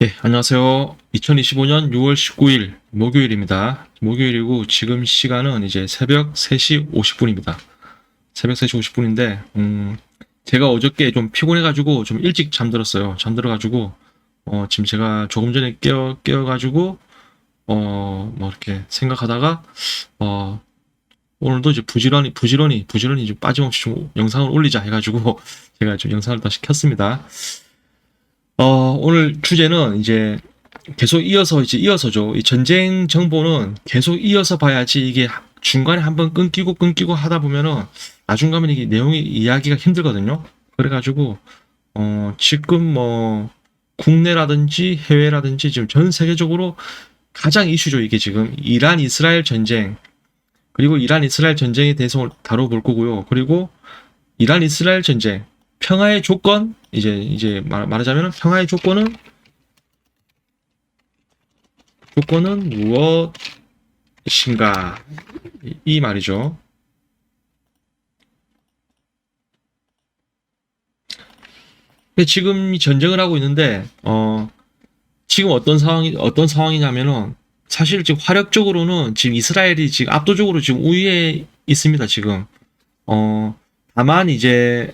예, 안녕하세요. 2025년 6월 19일 목요일입니다. 목요일이고 지금 시간은 이제 새벽 3시 50분입니다. 새벽 3시 50분인데 제가 어저께 좀 피곤해가지고 좀 일찍 잠들었어요. 잠들어가지고 지금 제가 조금 전에 깨어가지고 뭐 이렇게 생각하다가 어 오늘도 이제 부지런히 이제 빠짐없이 좀 영상을 올리자 해가지고 제가 좀 영상을 다시 켰습니다. 오늘 주제는 이제 계속 이어서죠. 이 전쟁 정보는 계속 이어서 봐야지 이게 중간에 한번 끊기고 하다 보면은 나중 가면 이게 내용이 이해하기가 힘들거든요. 그래가지고, 지금 뭐, 국내라든지 해외라든지 지금 전 세계적으로 가장 이슈죠. 이게 지금 이란 이스라엘 전쟁. 그리고 이란 이스라엘 전쟁에 대해서 다뤄볼 거고요. 그리고 이란 이스라엘 전쟁. 평화의 조건, 이제 말하자면 평화의 조건은 무엇인가? 이 말이죠. 근데 지금 이 전쟁을 하고 있는데, 지금 어떤 상황이냐면은, 사실 지금 화력적으로는 지금 이스라엘이 지금 압도적으로 지금 우위에 있습니다, 지금. 다만 이제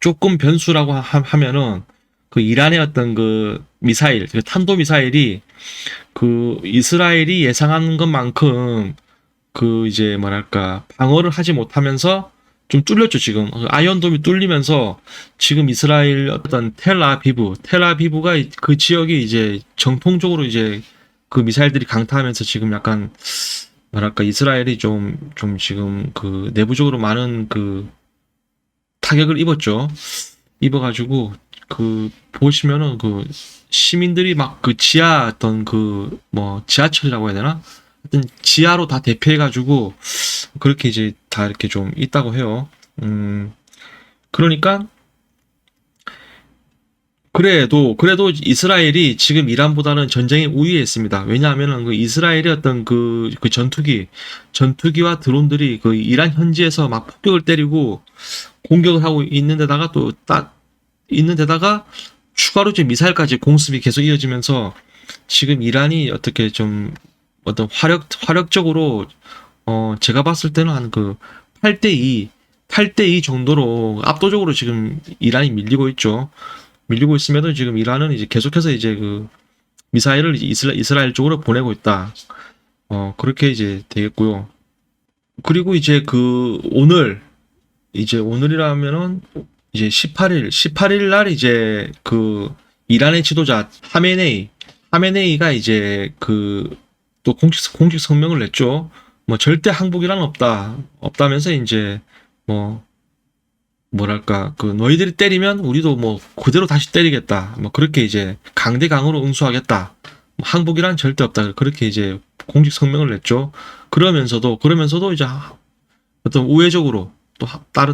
조금 변수라고 하면은, 그 이란의 어떤 그 미사일, 그 탄도 미사일이 그 이스라엘이 예상한 것만큼 그 이제 뭐랄까 방어를 하지 못하면서 좀 뚫렸죠 지금. 아이언돔이 뚫리면서 지금 이스라엘 어떤 텔아비브가 그 지역이 이제 정통적으로 이제 그 미사일들이 강타하면서 지금 약간 뭐랄까 이스라엘이 좀 지금 그 내부적으로 많은 그 타격을 입었죠. 입어가지고 그 보시면은 그 시민들이 막 그 지하 어떤 그 뭐 지하철이라고 해야 되나? 하여튼 지하로 다 대피해가지고 그렇게 이제 다 이렇게 좀 있다고 해요. 그러니까 그래도 이스라엘이 지금 이란보다는 전쟁에 우위에 있습니다. 왜냐하면은 그 이스라엘의 어떤 그 전투기와 드론들이 그 이란 현지에서 막 폭격을 때리고 공격을 하고 있는 데다가 추가로 이제 미사일까지 공습이 계속 이어지면서 지금 이란이 어떻게 좀 어떤 화력적으로 제가 봤을 때는 한 그 8대2 정도로 압도적으로 지금 이란이 밀리고 있죠. 밀리고 있음에도 지금 이란은 이제 계속해서 이제 그 미사일을 이스라엘 쪽으로 보내고 있다. 그렇게 이제 되겠고요. 그리고 이제 오늘이라면은 이제 18일 날 이제 그 이란의 지도자 하메네이가 이제 그 또 공식 성명을 냈죠. 뭐 절대 항복이란 없다면서 이제 뭐 뭐랄까 그 너희들이 때리면 우리도 뭐 그대로 다시 때리겠다. 뭐 그렇게 이제 강대강으로 응수하겠다. 뭐 항복이란 절대 없다. 그렇게 이제 공식 성명을 냈죠. 그러면서도 이제 어떤 우회적으로 또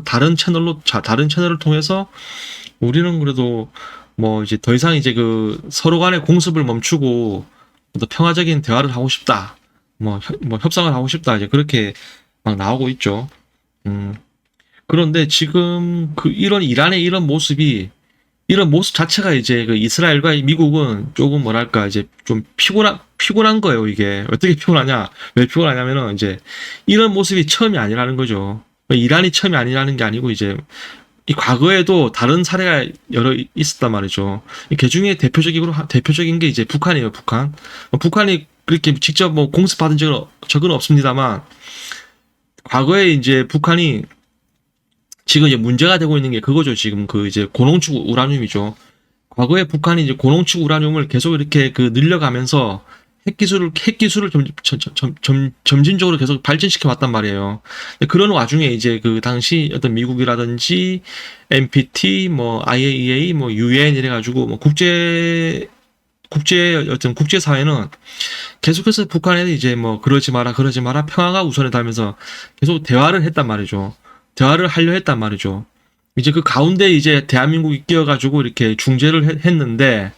다른 채널을 통해서 우리는 그래도 뭐 이제 더 이상 이제 그 서로 간의 공습을 멈추고 또 평화적인 대화를 하고 싶다. 뭐 협상을 하고 싶다. 이제 그렇게 막 나오고 있죠. 음. 그런데 지금 그 이런 모습 자체가 이제 그 이스라엘과 미국은 조금 뭐랄까 이제 좀 피곤한 거예요, 이게. 어떻게 피곤하냐? 왜 피곤하냐면은 이제 이런 모습이 처음이 아니라는 거죠. 이란이 처음이 아니라는 게 아니고 이제 이 과거에도 다른 사례가 여러 있었단 말이죠. 그 중에 대표적인 게 이제 북한이에요, 북한. 북한이 그렇게 직접 뭐 공습받은 적은 없습니다만 과거에 이제 북한이 지금 이제 문제가 되고 있는 게 그거죠. 지금 그 이제 고농축 우라늄이죠. 과거에 북한이 이제 고농축 우라늄을 계속 이렇게 그 늘려가면서 핵기술을 점진적으로 계속 발전시켜 왔단 말이에요. 그런 와중에 이제 그 당시 어떤 미국이라든지 NPT, 뭐 IAEA, 뭐 UN 이래가지고 뭐 국제사회는 계속해서 북한에 이제 뭐 그러지 마라 평화가 우선이다 하면서 계속 대화를 했단 말이죠. 대화를 하려 했단 말이죠. 이제 그 가운데 이제 대한민국이 끼어가지고 이렇게 중재를 했는데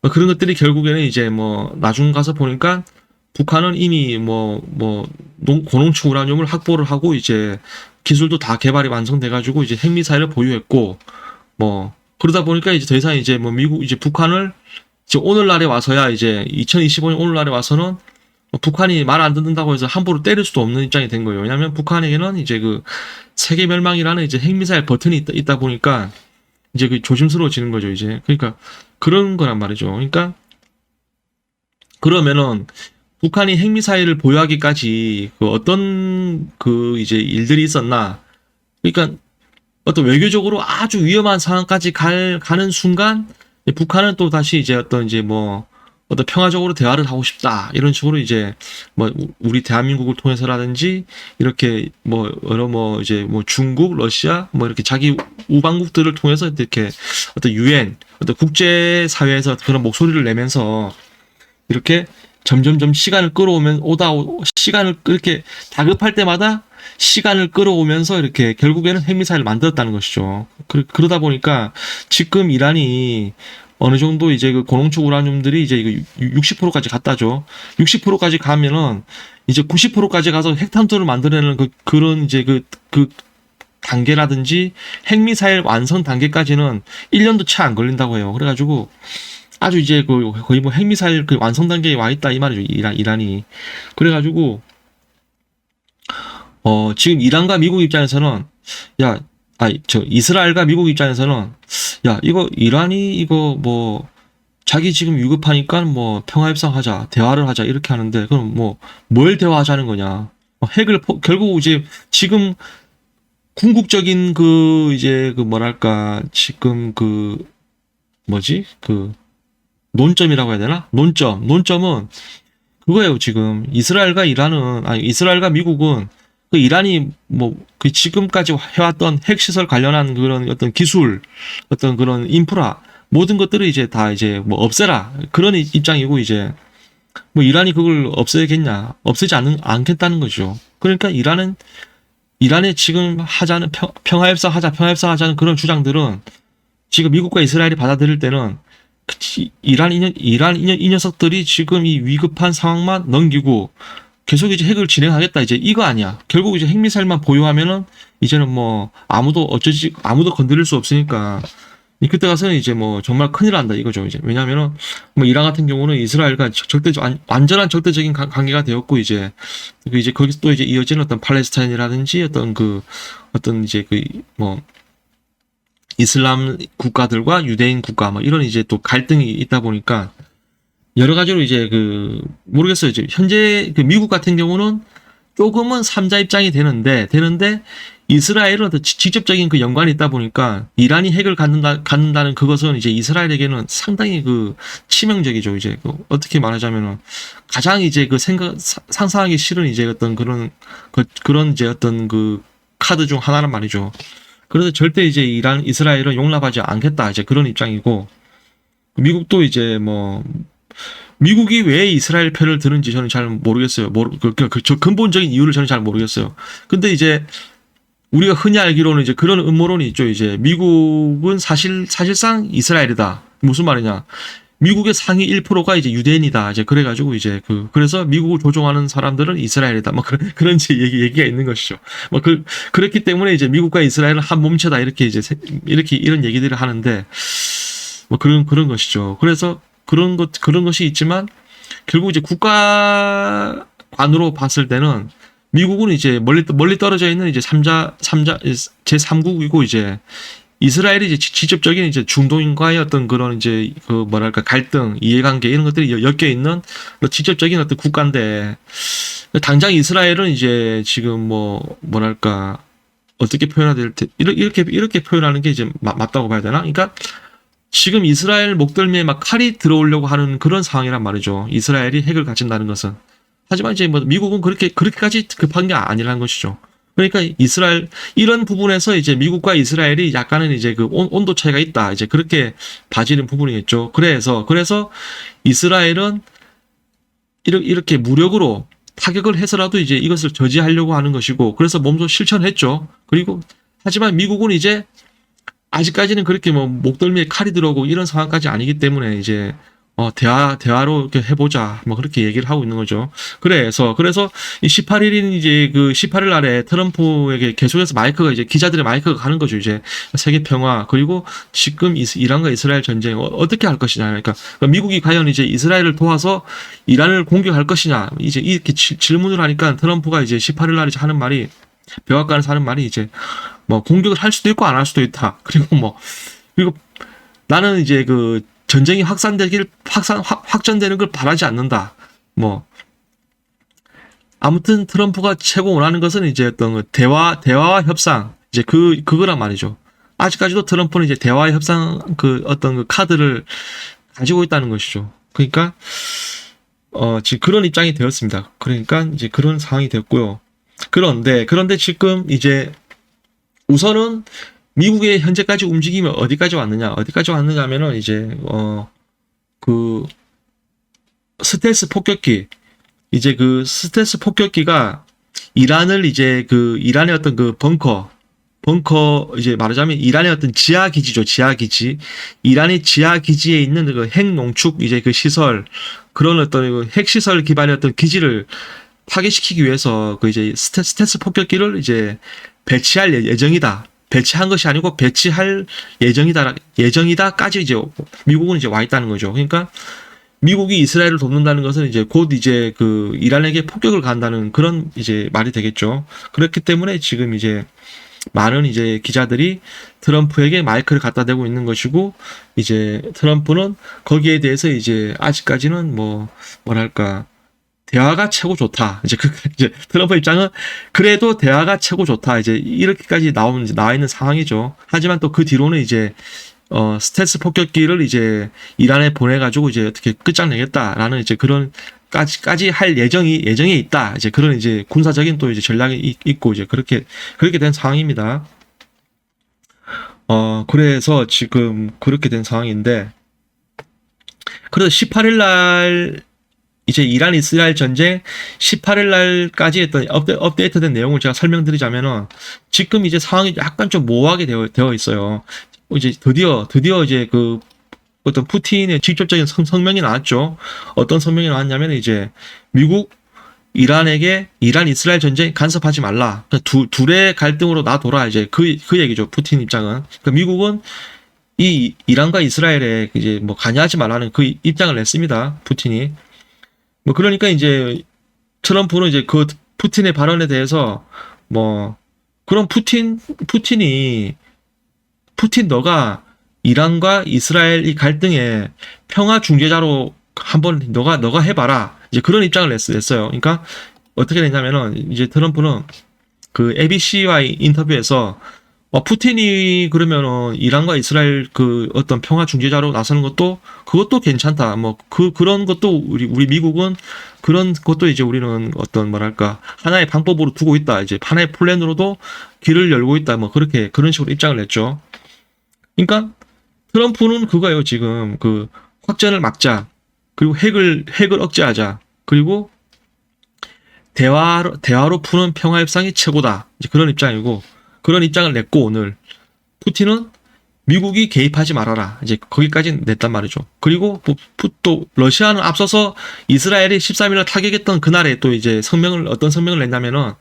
뭐 그런 것들이 결국에는 이제 뭐 나중 가서 보니까 북한은 이미 고농축 우라늄을 확보를 하고 이제 기술도 다 개발이 완성돼가지고 이제 핵미사일을 보유했고 뭐 그러다 보니까 이제 더 이상 이제 뭐 북한을 지금 오늘날에 와서야 이제 2025년 오늘날에 와서는 북한이 말 안 듣는다고 해서 함부로 때릴 수도 없는 입장이 된 거예요. 왜냐하면 북한에게는 이제 그 세계 멸망이라는 이제 핵미사일 버튼이 있다 보니까 이제 그 조심스러워지는 거죠, 이제. 그러니까 그런 거란 말이죠. 그러니까 그러면은 북한이 핵미사일을 보유하기까지 그 어떤 그 이제 일들이 있었나? 그러니까 어떤 외교적으로 아주 위험한 상황까지 가는 순간 북한은 또 다시 이제 어떤 이제 뭐 어떤 평화적으로 대화를 하고 싶다 이런 식으로 이제 뭐 우리 대한민국을 통해서라든지 이렇게 뭐 여러 뭐 이제 뭐 중국, 러시아 뭐 이렇게 자기 우방국들을 통해서 이렇게 어떤 유엔, 어떤 국제 사회에서 그런 목소리를 내면서 이렇게 점점점 시간을 끌어오면 시간을 이렇게 다급할 때마다 시간을 끌어오면서 이렇게 결국에는 핵미사일을 만들었다는 것이죠. 그러다 보니까 지금 이란이 어느 정도 이제 그 고농축 우라늄들이 이제 60%까지 갔다죠. 60%까지 가면은 이제 90%까지 가서 핵탄두를 만들어내는 그런 이제 그 단계라든지 핵미사일 완성 단계까지는 1년도 채 안 걸린다고 해요. 그래가지고 아주 이제 거의 뭐 핵미사일 그 완성 단계에 와 있다 이 말이죠. 이란이. 그래가지고 지금 이란과 미국 입장에서는 이스라엘과 미국 입장에서는 이거 이란이 이거 뭐 자기 지금 위급하니까 뭐 평화협상하자, 대화를 하자 이렇게 하는데 그럼 뭐 뭘 대화하자는 거냐? 결국 이제 지금 궁극적인 그 이제 그 뭐랄까 지금 그 뭐지 그 논점이라고 해야 되나? 논점은 그거예요. 지금 이스라엘과 미국은 그 이란이 뭐 그 지금까지 해왔던 핵시설 관련한 그런 어떤 기술, 어떤 그런 인프라 모든 것들을 이제 다 이제 뭐 없애라 그런 입장이고 이제 뭐 이란이 그걸 없애겠냐? 없애지 않겠다는 거죠. 그러니까 이란의 지금 하자는 평화협상하자는 그런 주장들은 지금 미국과 이스라엘이 받아들일 때는 이란 이 녀석들이 지금 이 위급한 상황만 넘기고 계속 이제 핵을 진행하겠다 이제 이거 아니야. 결국 이제 핵미사일만 보유하면은 이제는 뭐 아무도 건드릴 수 없으니까 그때 가서는 이제 뭐 정말 큰일 난다 이거죠 이제. 왜냐면은 뭐 이란 같은 경우는 이스라엘과 완전한 절대적인 관계가 되었고 이제 거기서 또 이제 이어지는 어떤 팔레스타인이라든지 어떤 이제 뭐 이슬람 국가들과 유대인 국가 뭐 이런 이제 또 갈등이 있다 보니까 여러 가지로 이제 모르겠어요. 이제 현재 미국 같은 경우는 조금은 3자 입장이 되는데 이스라엘은 더 직접적인 그 연관이 있다 보니까 이란이 핵을 갖는다는 그것은 이제 이스라엘에게는 상당히 치명적이죠. 이제 어떻게 말하자면은 가장 이제 상상하기 싫은 이제 어떤 그런 이제 어떤 카드 중 하나란 말이죠. 그래서 절대 이제 이스라엘은 용납하지 않겠다 이제 그런 입장이고 미국도 이제 뭐 미국이 왜 이스라엘 편을 드는지 저는 잘 모르겠어요. 저 근본적인 이유를 저는 잘 모르겠어요. 근데 이제 우리가 흔히 알기로는 이제 그런 음모론이 있죠. 이제 미국은 사실상 이스라엘이다. 무슨 말이냐? 미국의 상위 1%가 이제 유대인이다. 이제 그래가지고 이제 그래서 미국을 조종하는 사람들은 이스라엘이다. 뭐 그런 얘기가 있는 것이죠. 뭐 그렇기 때문에 이제 미국과 이스라엘은 한 몸체다. 이렇게 이런 얘기들을 하는데 뭐 그런 것이죠. 그래서 그런 것이 있지만 결국 이제 국가관으로 봤을 때는 미국은 이제 멀리 떨어져 있는 이제 제3국이고 이제 이스라엘이 이제 직접적인 이제 중동인과의 어떤 그런 이제 뭐랄까 갈등, 이해관계 이런 것들이 엮여 있는 직접적인 어떤 국가인데 당장 이스라엘은 이제 지금 뭐랄까 어떻게 표현해야 될지 이렇게 표현하는 게 이제 맞다고 봐야 되나? 그러니까 지금 이스라엘 목덜미에 막 칼이 들어오려고 하는 그런 상황이란 말이죠. 이스라엘이 핵을 가진다는 것은. 하지만 이제 미국은 그렇게까지 급한 게 아니라는 것이죠. 그러니까 이런 부분에서 이제 미국과 이스라엘이 약간은 이제 온도 차이가 있다. 이제 그렇게 봐지는 부분이겠죠. 그래서 이스라엘은 이렇게 무력으로 타격을 해서라도 이제 이것을 저지하려고 하는 것이고, 그래서 몸소 실천했죠. 하지만 미국은 이제 아직까지는 그렇게 목덜미에 칼이 들어오고 이런 상황까지 아니기 때문에 이제 대화로 이렇게 해보자. 뭐 그렇게 얘기를 하고 있는 거죠. 그래서 이 18일인 이제 그 18일 날에 트럼프에게 계속해서 마이크가 이제 기자들의 마이크가 가는 거죠. 이제 세계 평화 그리고 지금 이란과 이스라엘 전쟁 어떻게 할 것이냐. 그러니까 미국이 과연 이제 이스라엘을 도와서 이란을 공격할 것이냐. 이제 이렇게 질문을 하니까 트럼프가 이제 18일 날에 하는 말이 백악관에서 하는 말이 이제 뭐 공격을 할 수도 있고 안 할 수도 있다. 그리고 나는 이제 그 전쟁이 확전되는 걸 바라지 않는다. 뭐 아무튼 트럼프가 최고 원하는 것은 이제 어떤 그 대화와 협상 이제 그거란 말이죠. 아직까지도 트럼프는 이제 대화와 협상 그 어떤 그 카드를 가지고 있다는 것이죠. 그러니까 지금 그런 입장이 되었습니다. 그러니까 이제 그런 상황이 됐고요. 그런데 지금 이제 우선은 미국의 현재까지 움직임이 어디까지 왔느냐면은 이제 그 스텔스 폭격기 이제 그 스텔스 폭격기가 이란을 이제 그 이란의 어떤 그 벙커 이제 말하자면 이란의 어떤 지하 기지죠. 이란의 지하 기지에 있는 그 핵 농축 이제 그 시설 그런 어떤 그 핵 시설 기반의 어떤 기지를 파괴시키기 위해서 그 이제 스텔스 폭격기를 이제 배치할 예정이다. 배치한 것이 아니고 배치할 예정이다까지 이제 미국은 이제 와 있다는 거죠. 그러니까 미국이 이스라엘을 돕는다는 것은 이제 곧 이제 그 이란에게 폭격을 간다는 그런 이제 말이 되겠죠. 그렇기 때문에 지금 이제 많은 이제 기자들이 트럼프에게 마이크를 갖다 대고 있는 것이고 이제 트럼프는 거기에 대해서 이제 아직까지는 뭐랄까 대화가 최고 좋다. 이제 트럼프 입장은 그래도 대화가 최고 좋다. 이제 이렇게까지 나와 있는 상황이죠. 하지만 또 그 뒤로는 이제 스텔스 폭격기를 이제 이란에 보내가지고 이제 어떻게 끝장내겠다라는 이제 그런 까지 할 예정에 있다. 이제 그런 이제 군사적인 또 이제 전략이 있고 이제 그렇게 된 상황입니다. 그래서 지금 그렇게 된 상황인데 그래서 18일 날 이제 이란 이스라엘 전쟁 18일 날까지 했던 업데이트된 내용을 제가 설명드리자면은 지금 이제 상황이 약간 좀 모호하게 되어 있어요. 이제 드디어 이제 그 어떤 푸틴의 직접적인 성명이 나왔죠. 어떤 성명이 나왔냐면 이제 미국 이란에게 이란 이스라엘 전쟁 간섭하지 말라. 그러니까 둘의 갈등으로 놔둬라. 이제 그 얘기죠. 푸틴 입장은. 그러니까 미국은 이 이란과 이스라엘에 이제 뭐 관여하지 말라는 그 입장을 냈습니다. 푸틴이. 뭐 그러니까 이제 트럼프는 이제 그 푸틴의 발언에 대해서 뭐 그럼 푸틴이 너가 이란과 이스라엘 이 갈등에 평화 중재자로 한번 너가 해봐라. 이제 그런 입장을 냈어요. 그러니까 어떻게 됐냐면은 이제 트럼프는 그 ABC와의 인터뷰에서 푸틴이 그러면은 이란과 이스라엘 그 어떤 평화 중재자로 나서는 그것도 괜찮다. 뭐 그런 것도 우리 미국은 그런 것도 이제 우리는 어떤 뭐랄까 하나의 방법으로 두고 있다. 이제 하나의 플랜으로도 길을 열고 있다. 뭐 그런 식으로 입장을 냈죠. 그러니까 트럼프는 그거예요. 지금 그 확전을 막자. 그리고 핵을 억제하자. 그리고 대화로 푸는 평화 협상이 최고다. 이제 그런 입장이고 그런 입장을 냈고 오늘 푸틴은 미국이 개입하지 말아라. 이제 거기까지 냈단 말이죠. 그리고 또 러시아는 앞서서 이스라엘이 13일날 타격했던 그날에 또 이제 어떤 성명을 냈냐면은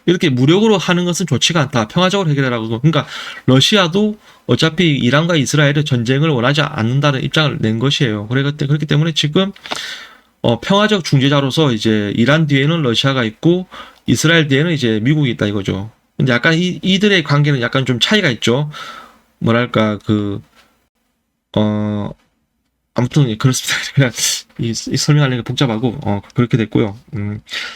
이렇게 무력으로 하는 것은 좋지가 않다. 평화적으로 해결하라고. 그러니까 러시아도 어차피 이란과 이스라엘의 전쟁을 원하지 않는다는 입장을 낸 것이에요. 그렇기 때문에 지금 평화적 중재자로서 이제 이란 뒤에는 러시아가 있고 이스라엘 뒤에는 이제 미국이 있다 이거죠. 근데 약간 이들의 관계는 약간 좀 차이가 있죠. 뭐랄까 아무튼 그렇습니다. 그냥 이 설명하려니까 복잡하고 그렇게 됐고요.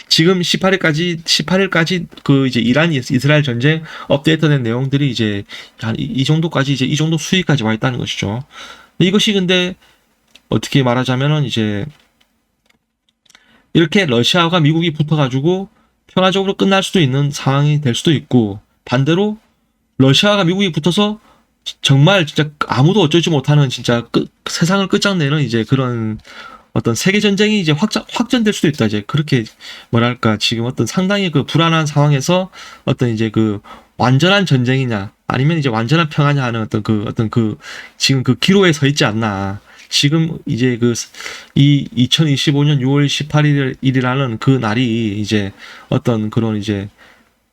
지금 18일까지 그 이제 이란 이스라엘 전쟁 업데이트된 내용들이 이제 한 이 정도까지 이제 이 정도 수위까지 와 있다는 것이죠. 이것이 근데 어떻게 말하자면은 이제 이렇게 러시아와 미국이 붙어가지고 평화적으로 끝날 수도 있는 상황이 될 수도 있고 반대로 러시아가 미국이 붙어서 정말 진짜 아무도 어쩌지 못하는 진짜 세상을 끝장내는 이제 그런 어떤 세계 전쟁이 이제 확전될 수도 있다. 이제 그렇게 뭐랄까 지금 어떤 상당히 그 불안한 상황에서 어떤 이제 그 완전한 전쟁이냐 아니면 이제 완전한 평화냐 하는 어떤 그 지금 그 기로에 서 있지 않나. 지금 이제 이 2025년 6월 18일이라는 그 날이 이제 어떤 그런 이제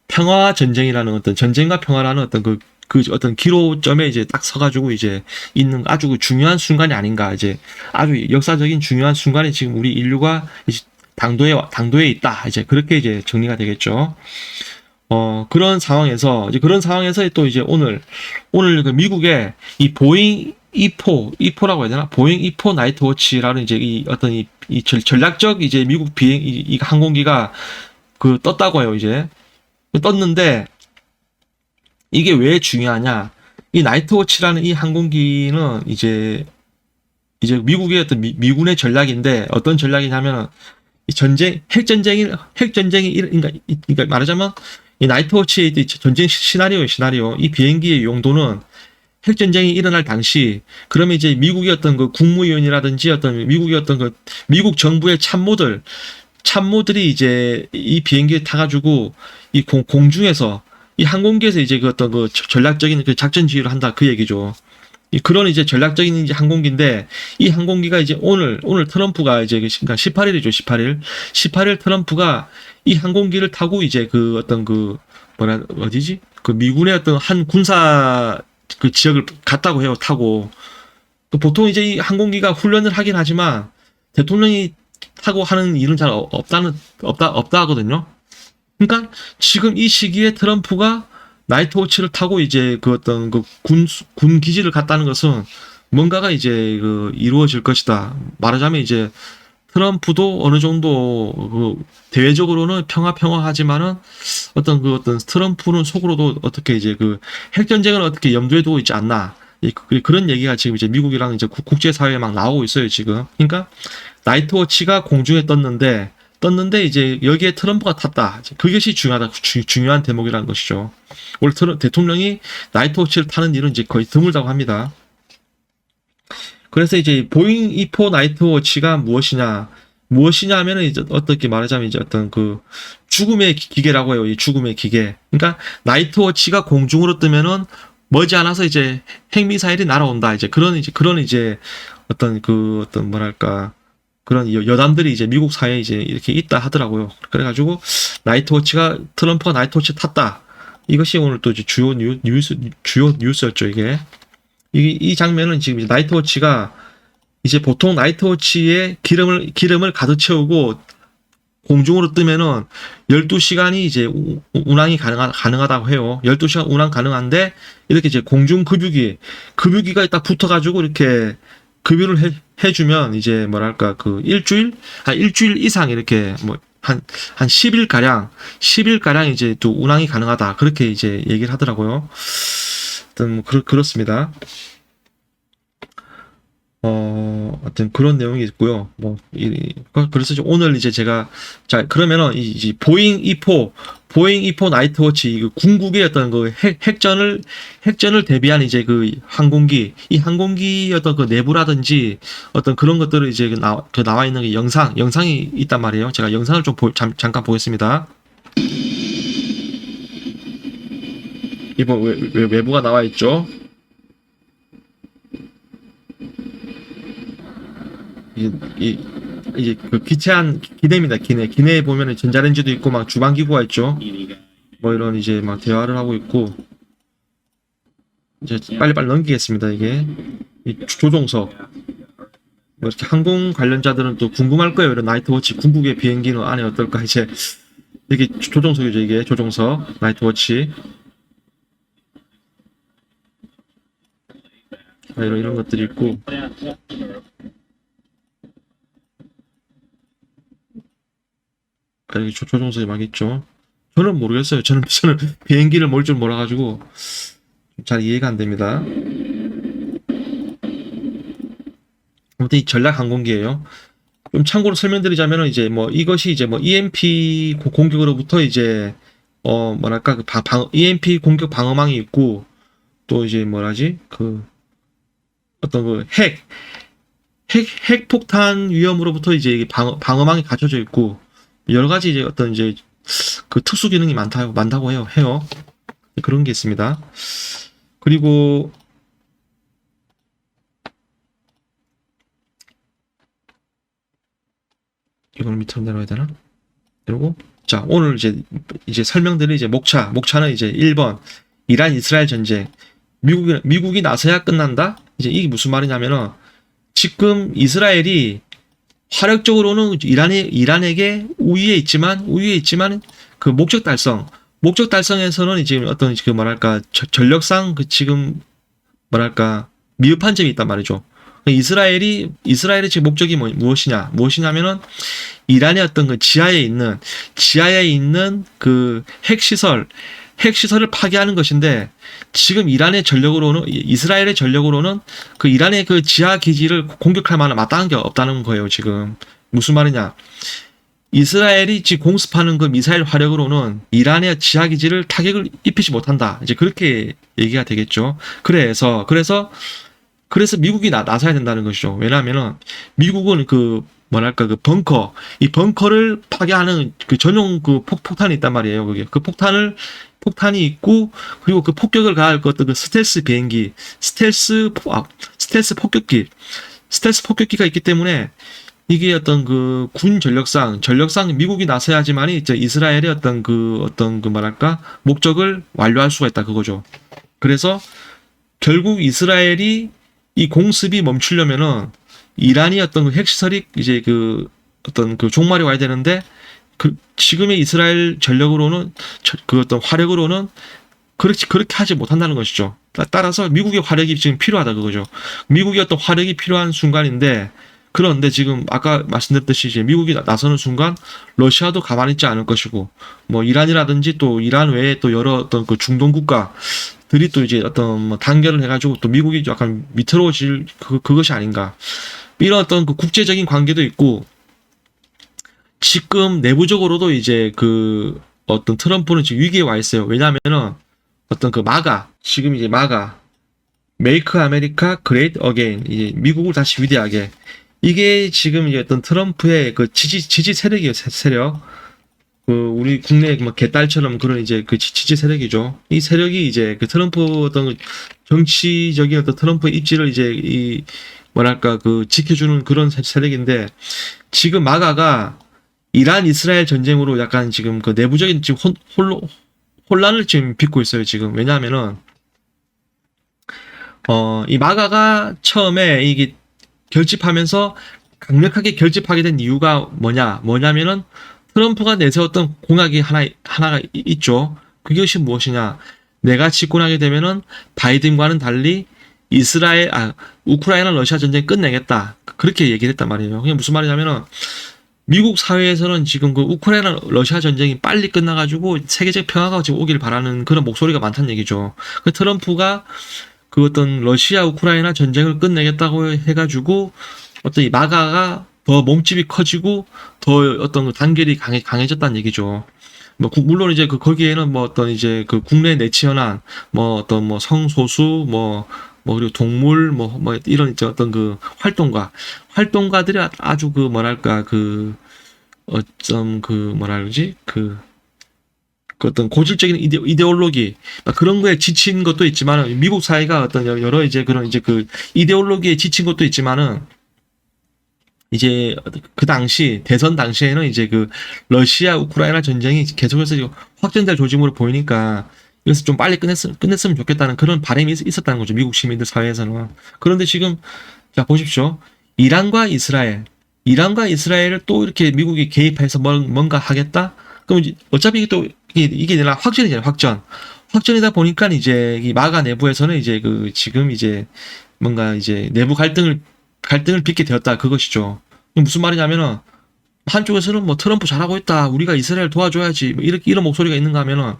평화 전쟁이라는 어떤 전쟁과 평화라는 어떤 그 어떤 기로점에 이제 딱 서가지고 이제 있는 아주 중요한 순간이 아닌가. 이제 아주 역사적인 중요한 순간이 지금 우리 인류가 이제 당도에 있다. 이제 그렇게 이제 정리가 되겠죠. 그런 상황에서 또 이제 오늘 그 미국의 이 보잉 E4라고 해야 되나? 보잉 E4 나이트워치라는 이제 이 어떤 이 전략적 이제 미국 비행 이 항공기가 떴다고 해요, 이제. 떴는데 이게 왜 중요하냐? 이 나이트워치라는 이 항공기는 이제 미국의 어떤 미군의 전략인데 어떤 전략이냐면 이 핵전쟁이 그러니까 말하자면 이 나이트워치의 전쟁 시나리오 이 비행기의 용도는 핵전쟁이 일어날 당시 그러면 이제 미국의 어떤 국무위원이라든지 어떤 미국의 어떤 미국 정부의 참모들이 이제 이 비행기에 타가지고 이 공중에서 이 항공기에서 이제 어떤 전략적인 작전 지휘를 한다 그 얘기죠. 그런 이제 전략적인 이제 항공기인데 이 항공기가 이제 오늘 트럼프가 이제 그러니까 18일이죠. 18일 트럼프가 이 항공기를 타고 이제 어디지? 미군의 어떤 한 군사 지역을 갔다고 해요. 타고. 보통 이제 이 항공기가 훈련을 하긴 하지만 대통령이 타고 하는 일은 잘 없다 하거든요. 그러니까 지금 이 시기에 트럼프가 나이트워치를 타고 이제 어떤 군 기지를 갔다는 것은 뭔가가 이제 이루어질 것이다. 말하자면 이제 트럼프도 어느 정도 대외적으로는 평화하지만은 어떤 트럼프는 속으로도 어떻게 이제 핵전쟁을 어떻게 염두에 두고 있지 않나. 그런 얘기가 지금 이제 미국이랑 이제 국제사회에 막 나오고 있어요, 지금. 그러니까 나이트워치가 공중에 떴는데 이제 여기에 트럼프가 탔다. 그것이 중요한 대목이라는 것이죠. 원래 대통령이 나이트워치를 타는 일은 이제 거의 드물다고 합니다. 그래서 이제 보잉 E4 나이트워치가 무엇이냐 하면은 이제 어떻게 말하자면 이제 어떤 죽음의 기계라고 해요. 이 죽음의 기계. 그러니까 나이트워치가 공중으로 뜨면은 머지않아서 이제 핵미사일이 날아온다. 이제 그런 어떤 뭐랄까 그런 여담들이 이제 미국 사회에 이제 이렇게 있다 하더라고요. 그래가지고 트럼프가 나이트워치 탔다. 이것이 오늘 또 이제 주요 뉴스였죠, 이게. 이 장면은 지금 나이트워치가 이제 보통 나이트워치에 기름을 가득 채우고 공중으로 뜨면은 12시간이 이제 운항이 가능하다고 해요. 12시간 운항 가능한데 이렇게 이제 공중 급유기가 딱 붙어가지고 이렇게 급유를 해주면 이제 뭐랄까 일주일 이상 이렇게 한 10일가량 이제 또 운항이 가능하다. 그렇게 이제 얘기를 하더라고요. 하여튼 그렇습니다. 하여튼 그런 내용이 있고요. 그래서 오늘 이제 제가, 그러면은, 이 보잉 E4 나이트워치, 궁극의 어떤 핵전을 대비한 이제 이 항공기 어떤 내부라든지 어떤 그런 것들을 이제 나와 있는 영상이 있단 말이에요. 제가 영상을 좀 잠깐 보겠습니다. 이번 외부가 나와 있죠. 이제 기체한 기내입니다. 기내에 보면은 전자레인지도 있고 막 주방기구가 있죠. 이런 이제 막 대화를 하고 있고 이제 빨리빨리 넘기겠습니다. 이게 이 조종석 이렇게 항공 관련자들은 또 궁금할 거예요. 이런 나이트워치 궁극의 비행기는 안에 어떨까. 이제 이게 조종석이죠. 이게 조종석 나이트워치 이런 것들이 있고 여기 조종석이 막 있죠. 저는 모르겠어요. 저는 비행기를 몰 줄 몰라가지고 잘 이해가 안 됩니다. 아무튼 이 전략 항공기예요. 좀 참고로 설명드리자면은 이제 이것이 이제 EMP 공격으로부터 이제 뭐랄까 EMP 공격 방어망이 있고 또 이제 어떤 핵폭탄 위험으로부터 이제 방어망이 갖춰져 있고 여러 가지 이제 어떤 이제 특수 기능이 많다고 해요. 그런 게 있습니다. 그리고 이걸 밑으로 내려야 되나? 그리고 자, 오늘 이제 설명드릴 이제 목차는 이제 1번 이란 이스라엘 전쟁. 미국이 나서야 끝난다. 이제 이게 무슨 말이냐면은 지금 이스라엘이 화력적으로는 이란에게 우위에 있지만 그 목적 달성에서는 이제 어떤 그 뭐랄까 전력상 그 지금 뭐랄까 미흡한 점이 있단 말이죠. 이스라엘의 지금 목적이 무엇이냐면은 이란의 어떤 그 지하에 있는 그 핵시설을 파괴하는 것인데, 지금 이스라엘의 전력으로는 그 이란의 그 지하 기지를 공격할 만한 마땅한 게 없다는 거예요, 지금. 무슨 말이냐. 이스라엘이 지금 공습하는 그 미사일 화력으로는 이란의 지하 기지를 타격을 입히지 못한다. 이제 그렇게 얘기가 되겠죠. 그래서 미국이 나서야 된다는 것이죠. 왜냐하면은 미국은 그 뭐랄까 그 이 벙커를 파괴하는 그 전용 그 폭탄이 있단 말이에요. 그게 그 폭탄이 있고, 그리고 그 폭격을 가할 그 어떤 그 스텔스 비행기, 스텔스 폭격기가 있기 때문에 이게 어떤 그 군 전력상 미국이 나서야지만이 이제 이스라엘의 어떤 그 뭐랄까 목적을 완료할 수가 있다 그거죠. 그래서 결국 이스라엘이 이 공습이 멈추려면은 이란이 어떤 그 핵시설이 이제 그 어떤 그 종말이 와야 되는데, 그 지금의 이스라엘 전력으로는 그 어떤 화력으로는 그렇게 하지 못한다는 것이죠. 따라서 미국의 화력이 지금 필요하다 그거죠. 미국의 어떤 화력이 필요한 순간인데, 그런데 지금 아까 말씀드렸듯이 이제 미국이 나서는 순간 러시아도 가만히 있지 않을 것이고, 뭐 이란이라든지 또 이란 외에 또 여러 어떤 그 중동 국가들이 또 이제 어떤 뭐 단결을 해가지고 또 미국이 약간 위태로워질 그것이 아닌가. 이런 어떤 그 국제적인 관계도 있고, 지금 내부적으로도 이제 그 어떤 트럼프는 지금 위기에 와 있어요. 왜냐하면은 어떤 그 지금 이제 Make America Great Again, 이제 미국을 다시 위대하게. 이게 지금 이제 어떤 트럼프의 그 지지 세력이에요, 세력. 그 우리 국내 뭐 개딸처럼 그런 이제 그 지지 세력이죠. 이 세력이 이제 그 트럼프 어떤 정치적인 어떤 트럼프의 입지를 이제 이 뭐랄까 그 지켜주는 그런 세력인데, 지금 마가가 이란 이스라엘 전쟁으로 약간 지금 그 내부적인 지금 혼란을 지금 빚고 있어요, 지금. 왜냐하면은 이 마가가 처음에 이게 결집하면서 강력하게 결집하게 된 이유가 뭐냐면은 트럼프가 내세웠던 공약이 하나가 있죠. 그것이 무엇이냐. 내가 집권하게 되면은 바이든과는 달리 우크라이나 러시아 전쟁 끝내겠다. 그렇게 얘기를 했단 말이에요. 그게 무슨 말이냐면은 미국 사회에서는 지금 그 우크라이나 러시아 전쟁이 빨리 끝나가지고 세계적 평화가 지금 오길 바라는 그런 목소리가 많다는 얘기죠. 그 트럼프가 그 어떤 러시아 우크라이나 전쟁을 끝내겠다고 해가지고 어떤 이 마가가 더 몸집이 커지고 더 어떤 그 단결이 강해졌다는 얘기죠. 뭐 물론 이제 그 거기에는 뭐 어떤 이제 그 국내 내치현안, 뭐 어떤 뭐 성소수, 뭐 그리고 동물, 뭐 이런 이제 어떤 그 활동가들이 아주 그 뭐랄까 그 어쩜 그 뭐라 그러지 그 어떤 고질적인 이데올로기 그런 거에 지친 것도 있지만은, 미국 사회가 어떤 여러 이제 그런 이제 그 이데올로기에 지친 것도 있지만은, 이제 그 당시 대선 당시에는 이제 그 러시아 우크라이나 전쟁이 계속해서 확전될 조짐으로 보이니까 이것을 좀 빨리 끝냈으면 좋겠다는 그런 바람이 있었다는 거죠, 미국 시민들 사회에서는. 그런데 지금 자 보십시오. 이란과 이스라엘을 또 이렇게 미국이 개입해서 뭔가 하겠다? 그럼 어차피 이게 내가 확전이잖아요, 확전이다 보니까 이제 이 마가 내부에서는 이제 그 지금 이제 뭔가 이제 내부 갈등을 빚게 되었다 그것이죠. 무슨 말이냐면은 한쪽에서는 뭐 트럼프 잘하고 있다, 우리가 이스라엘 도와줘야지, 뭐 이런 목소리가 있는가 하면은,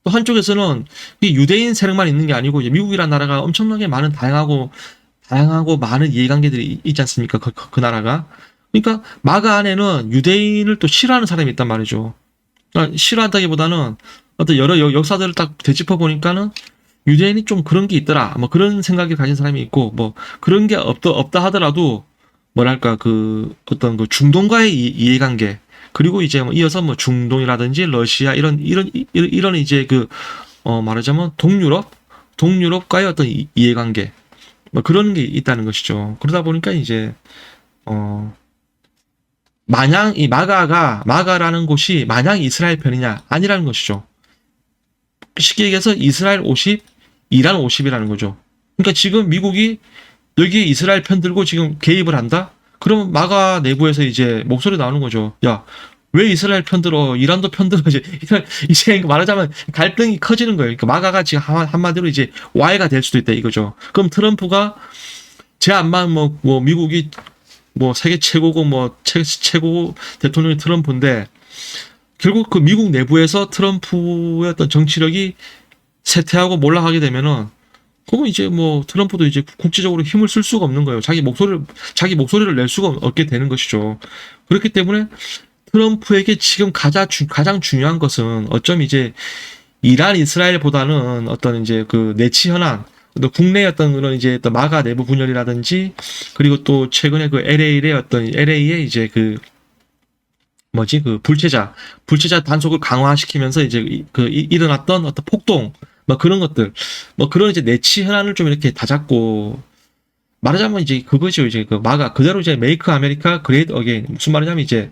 또 한쪽에서는 이 유대인 세력만 있는 게 아니고 이제 미국이라는 나라가 엄청나게 많은 다양하고 많은 이해관계들이 있지 않습니까? 그 나라가. 그러니까 마가 안에는 유대인을 또 싫어하는 사람이 있단 말이죠. 그러니까 싫어한다기보다는 어떤 여러 역사들을 딱 되짚어 보니까는 유대인이 좀 그런 게 있더라, 뭐 그런 생각을 가진 사람이 있고, 뭐 그런 게 없다 하더라도 뭐랄까 그 어떤 그 중동과의 이해관계, 그리고 이제 뭐 이어서 뭐 중동이라든지 러시아 이런 이제 그 말하자면 동유럽과의 어떤 이해관계, 뭐 그런 게 있다는 것이죠. 그러다 보니까 이제 마냥 이 마가라는 곳이 마냥 이스라엘 편이냐? 아니라는 것이죠. 쉽게 얘기해서 이스라엘 50, 이란 50이라는 거죠. 그러니까 지금 미국이 여기에 이스라엘 편 들고 지금 개입을 한다? 그러면 마가 내부에서 이제 목소리 나오는 거죠. 야, 왜 이스라엘 편 들어? 이란도 편 들어? 이제 말하자면 갈등이 커지는 거예요. 그러니까 마가가 지금 한마디로 이제 와해가 될 수도 있다 이거죠. 그럼 트럼프가 제 안만 뭐 미국이 뭐 세계 최고고 뭐 최고 대통령이 트럼프인데 결국 그 미국 내부에서 트럼프의 어떤 정치력이 쇠퇴하고 몰락하게 되면은 그러면 이제 뭐 트럼프도 이제 국제적으로 힘을 쓸 수가 없는 거예요. 자기 목소리를 낼 수가 없게 되는 것이죠. 그렇기 때문에 트럼프에게 지금 가장 중요한 것은 어쩜 이제 이란 이스라엘보다는 어떤 이제 그 내치 현안, 또 국내 어떤 그런 이제 또 마가 내부 분열이라든지 그리고 또 최근에 그 LA의 이제 그 뭐지 그 불체자 단속을 강화시키면서 이제 일어났던 어떤 폭동 뭐 그런 것들 뭐 그런 이제 내치 현안을 좀 이렇게 다잡고 말하자면 이제 그거죠. 이제 그 마가 그대로 이제 메이크 아메리카 그레이트 어게인 무슨 말이냐면 이제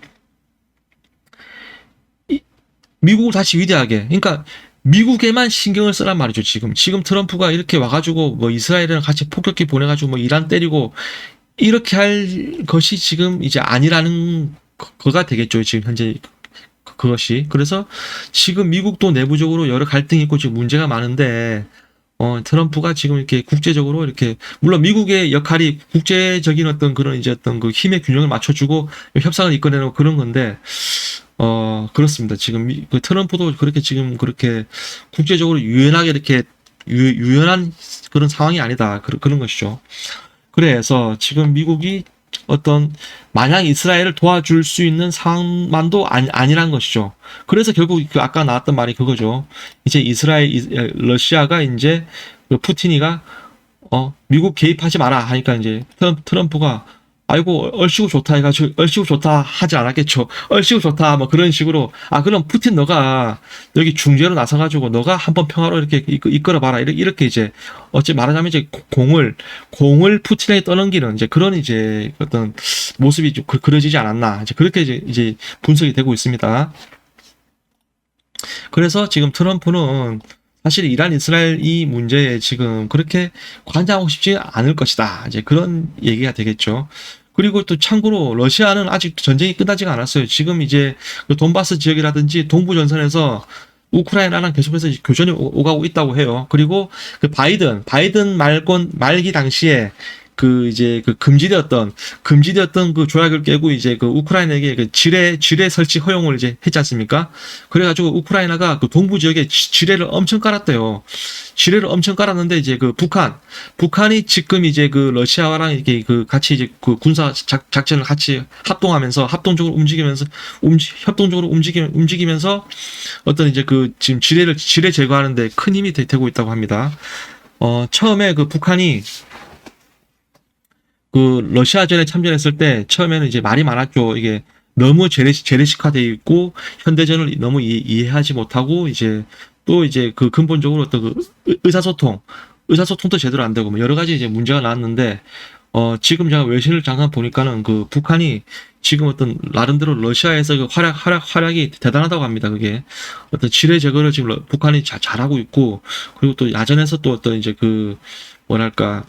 미국을 다시 위대하게 그러니까 미국에만 신경을 쓰란 말이죠. 지금 트럼프가 이렇게 와가지고 뭐 이스라엘이랑 같이 폭격기 보내가지고 뭐 이란 때리고 이렇게 할 것이 지금 이제 아니라는 거가 되겠죠. 지금 현재 그것이. 그래서 지금 미국도 내부적으로 여러 갈등이 있고 지금 문제가 많은데, 트럼프가 지금 이렇게 국제적으로 이렇게, 물론 미국의 역할이 국제적인 어떤 그런 이제 어떤 그 힘의 균형을 맞춰주고 협상을 이끌어내는 그런 건데, 그렇습니다. 지금 그 트럼프도 그렇게 지금 그렇게 국제적으로 유연하게 이렇게 유연한 그런 상황이 아니다. 그런 것이죠. 그래서 지금 미국이 어떤 마냥 이스라엘을 도와줄 수 있는 상황만도 아니란 것이죠. 그래서 결국 그 아까 나왔던 말이 그거죠. 이제 러시아가 이제 그 푸틴이가 미국 개입하지 마라 하니까 이제 트럼프가 아이고 얼씨구 좋다 해가지고 얼씨구 좋다 하지 않았겠죠. 얼씨구 좋다 뭐 그런 식으로 그럼 푸틴 너가 여기 중재로 나서가지고 너가 한번 평화로 이렇게 이끌어봐라 이렇게 이제 어찌 말하자면 이제 공을 푸틴에게 떠넘기는 이제 그런 이제 어떤 모습이 좀 그려지지 않았나 이제 그렇게 이제 분석이 되고 있습니다. 그래서 지금 트럼프는 사실 이란 이스라엘 이 문제에 지금 그렇게 관여하고 싶지 않을 것이다. 이제 그런 얘기가 되겠죠. 그리고 또 참고로 러시아는 아직 전쟁이 끝나지가 않았어요. 지금 이제 그 돈바스 지역이라든지 동부 전선에서 우크라이나랑 계속해서 교전이 오가고 있다고 해요. 그리고 그 바이든 말기 당시에 그 이제 그 금지되었던 그 조약을 깨고 이제 그 우크라이나에게 그 지뢰 설치 허용을 이제 했지 않습니까? 그래가지고 우크라이나가 그 동부 지역에 지뢰를 엄청 깔았대요. 지뢰를 엄청 깔았는데 이제 그 북한이 지금 이제 그 러시아와랑 이렇게 그 같이 이제 그 군사 작전을 같이 협동적으로 움직이면서 어떤 이제 그 지금 지뢰 제거하는데 큰 힘이 되고 있다고 합니다. 처음에 그 북한이 그 러시아전에 참전했을 때 처음에는 이제 말이 많았죠. 이게 너무 재래식화되어 있고 현대전을 너무 이해하지 못하고 이제 또 이제 그 근본적으로 어떤 그 의사소통도 제대로 안 되고 뭐 여러 가지 이제 문제가 나왔는데 지금 제가 외신을 잠깐 보니까는 그 북한이 지금 어떤 나름대로 러시아에서 그 활약이 대단하다고 합니다. 그게 어떤 지뢰 제거를 지금 북한이 잘하고 있고 그리고 또 야전에서 또 어떤 이제 그 뭐랄까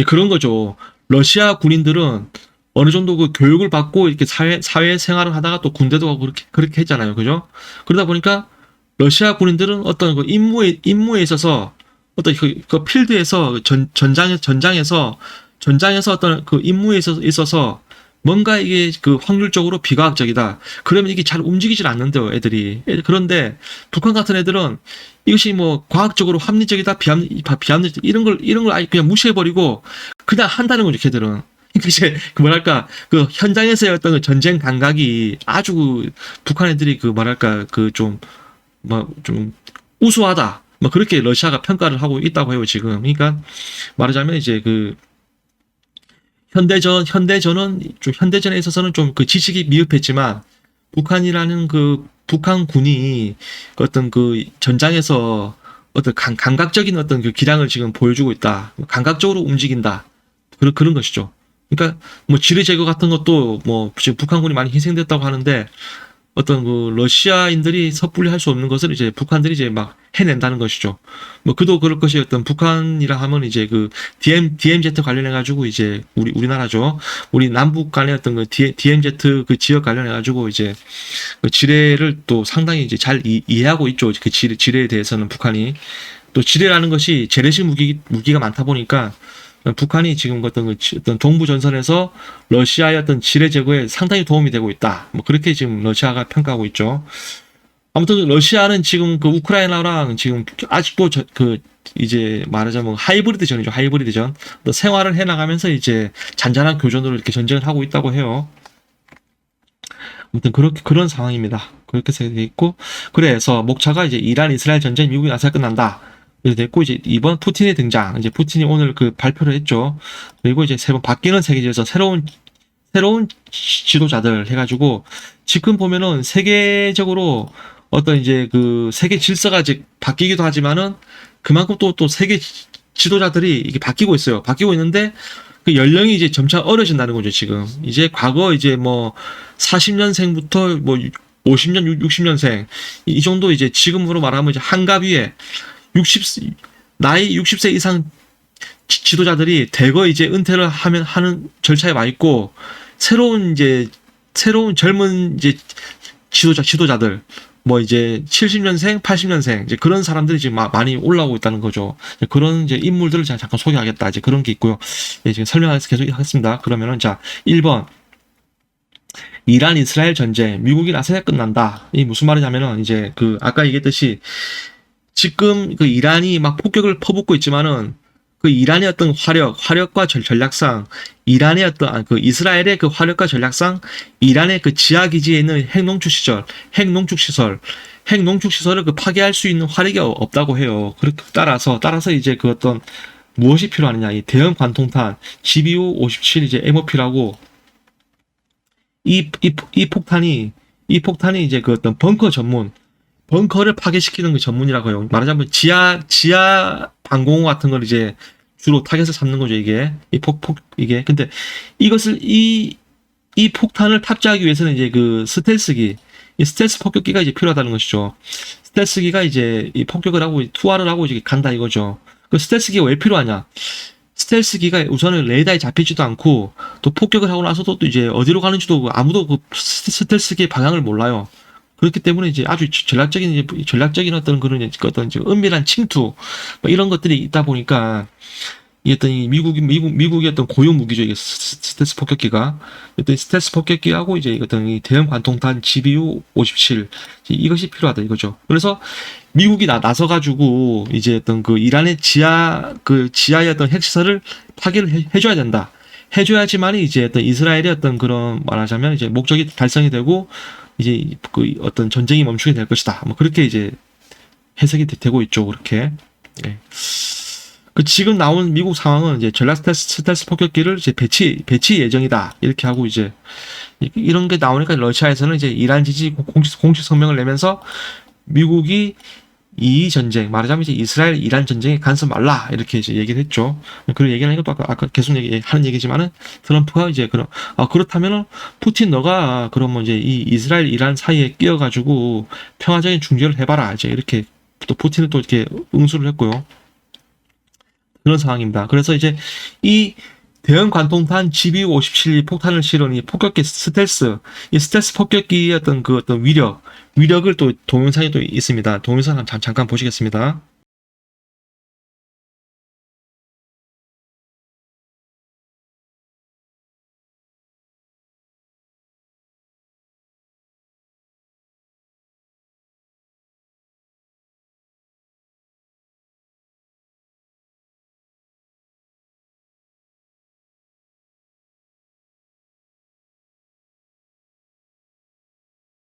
그런 거죠. 러시아 군인들은 어느 정도 그 교육을 받고 이렇게 사회 생활을 하다가 또 군대도 가고 그렇게 했잖아요. 그죠? 그러다 보니까 러시아 군인들은 어떤 그 임무에 있어서 어떤 그 필드에서 전장에서 어떤 그 임무에 있어서 뭔가 이게 그 확률적으로 비과학적이다. 그러면 이게 잘 움직이질 않는데요, 애들이. 그런데 북한 같은 애들은 이것이 뭐 과학적으로 합리적이다, 비합리적 이런 걸 아예 그냥 무시해버리고 그냥 한다는 거죠, 걔들은. 그러니까 이제 그 뭐랄까 그 현장에서의 어떤 그 전쟁 감각이 아주 북한 애들이 그 뭐랄까 그 좀 우수하다. 뭐 그렇게 러시아가 평가를 하고 있다고 해요, 지금. 그러니까 말하자면 이제 그 현대전에 있어서는 좀 그 지식이 미흡했지만 북한이라는 그 북한군이 어떤 그 전장에서 어떤 감각적인 어떤 그 기량을 지금 보여주고 있다. 감각적으로 움직인다. 그런 것이죠. 그러니까 뭐 지뢰 제거 같은 것도 뭐 지금 북한군이 많이 희생됐다고 하는데 어떤 그 러시아인들이 섣불리 할 수 없는 것을 이제 북한들이 이제 막 해낸다는 것이죠. 뭐 그도 그럴 것이 어떤 북한이라 하면 이제 그 DMZ 관련해 가지고 이제 우리나라죠. 우리 남북 간의 어떤 그 DMZ 그 지역 관련해 가지고 이제 그 지뢰를 또 상당히 이제 잘 이해하고 있죠. 그 지뢰에 대해서는 북한이 또 지뢰라는 것이 재래식 무기가 많다 보니까 북한이 지금 어떤 동부 전선에서 러시아의 어떤 지뢰 제거에 상당히 도움이 되고 있다. 뭐 그렇게 지금 러시아가 평가하고 있죠. 아무튼 러시아는 지금 그 우크라이나랑 지금 아직도 그 이제 말하자면 하이브리드전이죠. 하이브리드전. 생활을 해나가면서 이제 잔잔한 교전으로 이렇게 전쟁을 하고 있다고 해요. 아무튼 그런 상황입니다. 그렇게 되어 있고 그래서 목차가 이제 이란 이스라엘 전쟁 미국이 나서 끝난다. 이렇게 됐고 이제 이번 푸틴의 등장 이제 푸틴이 오늘 그 발표를 했죠. 그리고 이제 새로 바뀌는 세계에서 새로운 지도자들 해가지고 지금 보면은 세계적으로 어떤 이제 그 세계 질서가 이제 바뀌기도 하지만은 그만큼 또 세계 지도자들이 이게 바뀌고 있어요. 바뀌고 있는데 그 연령이 이제 점차 어려진다는 거죠, 지금. 이제 과거 이제 뭐 40년생부터 뭐 50년, 60년생 이 정도 이제 지금으로 말하면 이제 한갑 위에 60세 이상 지도자들이 대거 이제 은퇴를 하는 절차에 와 있고 새로운 젊은 이제 지도자들 뭐 이제 70년생, 80년생 이제 그런 사람들이 지금 많이 올라오고 있다는 거죠. 그런 이제 인물들을 제가 잠깐 소개하겠다. 이제 그런 게 있고요. 지금 설명해서 계속 하겠습니다. 그러면은 자, 1번. 이란 이스라엘 전쟁 미국이 나서야 끝난다. 이 무슨 말이냐면은 이제 그 아까 얘기했듯이 지금 그 이란이 막 폭격을 퍼붓고 있지만은 그 이란의 어떤 화력과 전략상 이란의 어떤 그 이스라엘의 그 화력과 전략상 이란의 그 지하 기지에 있는 핵농축 시설을 그 파괴할 수 있는 화력이 없다고 해요. 그렇게 따라서 이제 그 어떤 무엇이 필요하느냐 이 대형 관통탄 GBU-57 이제 MOP라고 이 폭탄이 이제 그 어떤 벙커를 파괴시키는 그 전문이라고 해요. 말하자면 지하 방공호 같은 걸 이제 주로 타겟을 삼는 거죠, 이게. 이게. 근데 이것을, 이 폭탄을 탑재하기 위해서는 이제 그 이 스텔스 폭격기가 이제 필요하다는 것이죠. 스텔스기가 이제 이 폭격을 하고, 투하를 하고 이제 간다 이거죠. 그 스텔스기가 왜 필요하냐? 스텔스기가 우선은 레이더에 잡히지도 않고, 또 폭격을 하고 나서도 또 이제 어디로 가는지도 아무도 그 스텔스기의 방향을 몰라요. 그렇기 때문에 이제 아주 전략적인 어떤 그런 어떤 은밀한 침투 뭐 이런 것들이 있다 보니까 이 어떤 미국의 어떤 고유 무기죠. 이게 스텔스 폭격기가 어떤 스텔스 폭격기하고 이제 어떤 이 대형 관통탄 GBU-57 이것이 필요하다 이거죠. 그래서 미국이 나서 가지고 이제 어떤 그 이란의 지하의 어떤 핵시설을 파괴를 해줘야 된다. 해줘야지만 이제 어떤 이스라엘의 어떤 그런 말하자면 이제 목적이 달성이 되고 이제 그 어떤 전쟁이 멈추게 될 것이다. 뭐 그렇게 이제 해석이 되고 있죠. 그렇게. 예. 그 지금 나온 미국 상황은 이제 전략 스텔스 폭격기를 이제 배치 예정이다. 이렇게 하고 이제 이런 게 나오니까 러시아에서는 이제 이란 지지 공식 성명을 내면서 미국이 이 전쟁, 말하자면 이제 이스라엘 이란 전쟁에 간섭 말라 이렇게 이제 얘기를 했죠. 그런 얘기를 하니까 또 아까 계속 하는 얘기지만은 트럼프가 이제 그렇다면은 푸틴 너가 그러면 이제 이 이스라엘 이란 사이에 끼어가지고 평화적인 중재를 해봐라 이제 이렇게 또 푸틴은 또 이렇게 응수를 했고요. 그런 상황입니다. 그래서 이제 이 대형 관통탄 GBU-57 폭탄을 실은 이 폭격기 이 스텔스 폭격기의 어떤 그 어떤 위력을 또 동영상이 또 있습니다. 동영상 잠깐 보시겠습니다.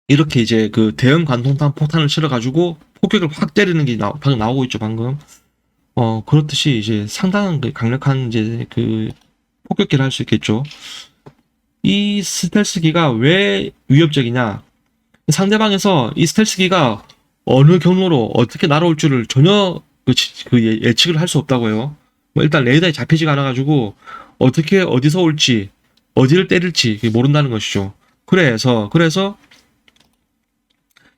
이렇게 이제 그 대형 관통탄 폭탄을 실어가지고 폭격을 확 때리는 게 방금 나오고 있죠, 방금. 그렇듯이 이제 상당한 그 강력한 이제 그 폭격기를 할 수 있겠죠. 이 스텔스기가 왜 위협적이냐? 상대방에서 이 스텔스기가 어느 경로로 어떻게 날아올 줄을 전혀 예측을 할 수 없다고 해요. 뭐 일단 레이더에 잡히지가 않아가지고 어떻게 어디서 올지 어디를 때릴지 모른다는 것이죠. 그래서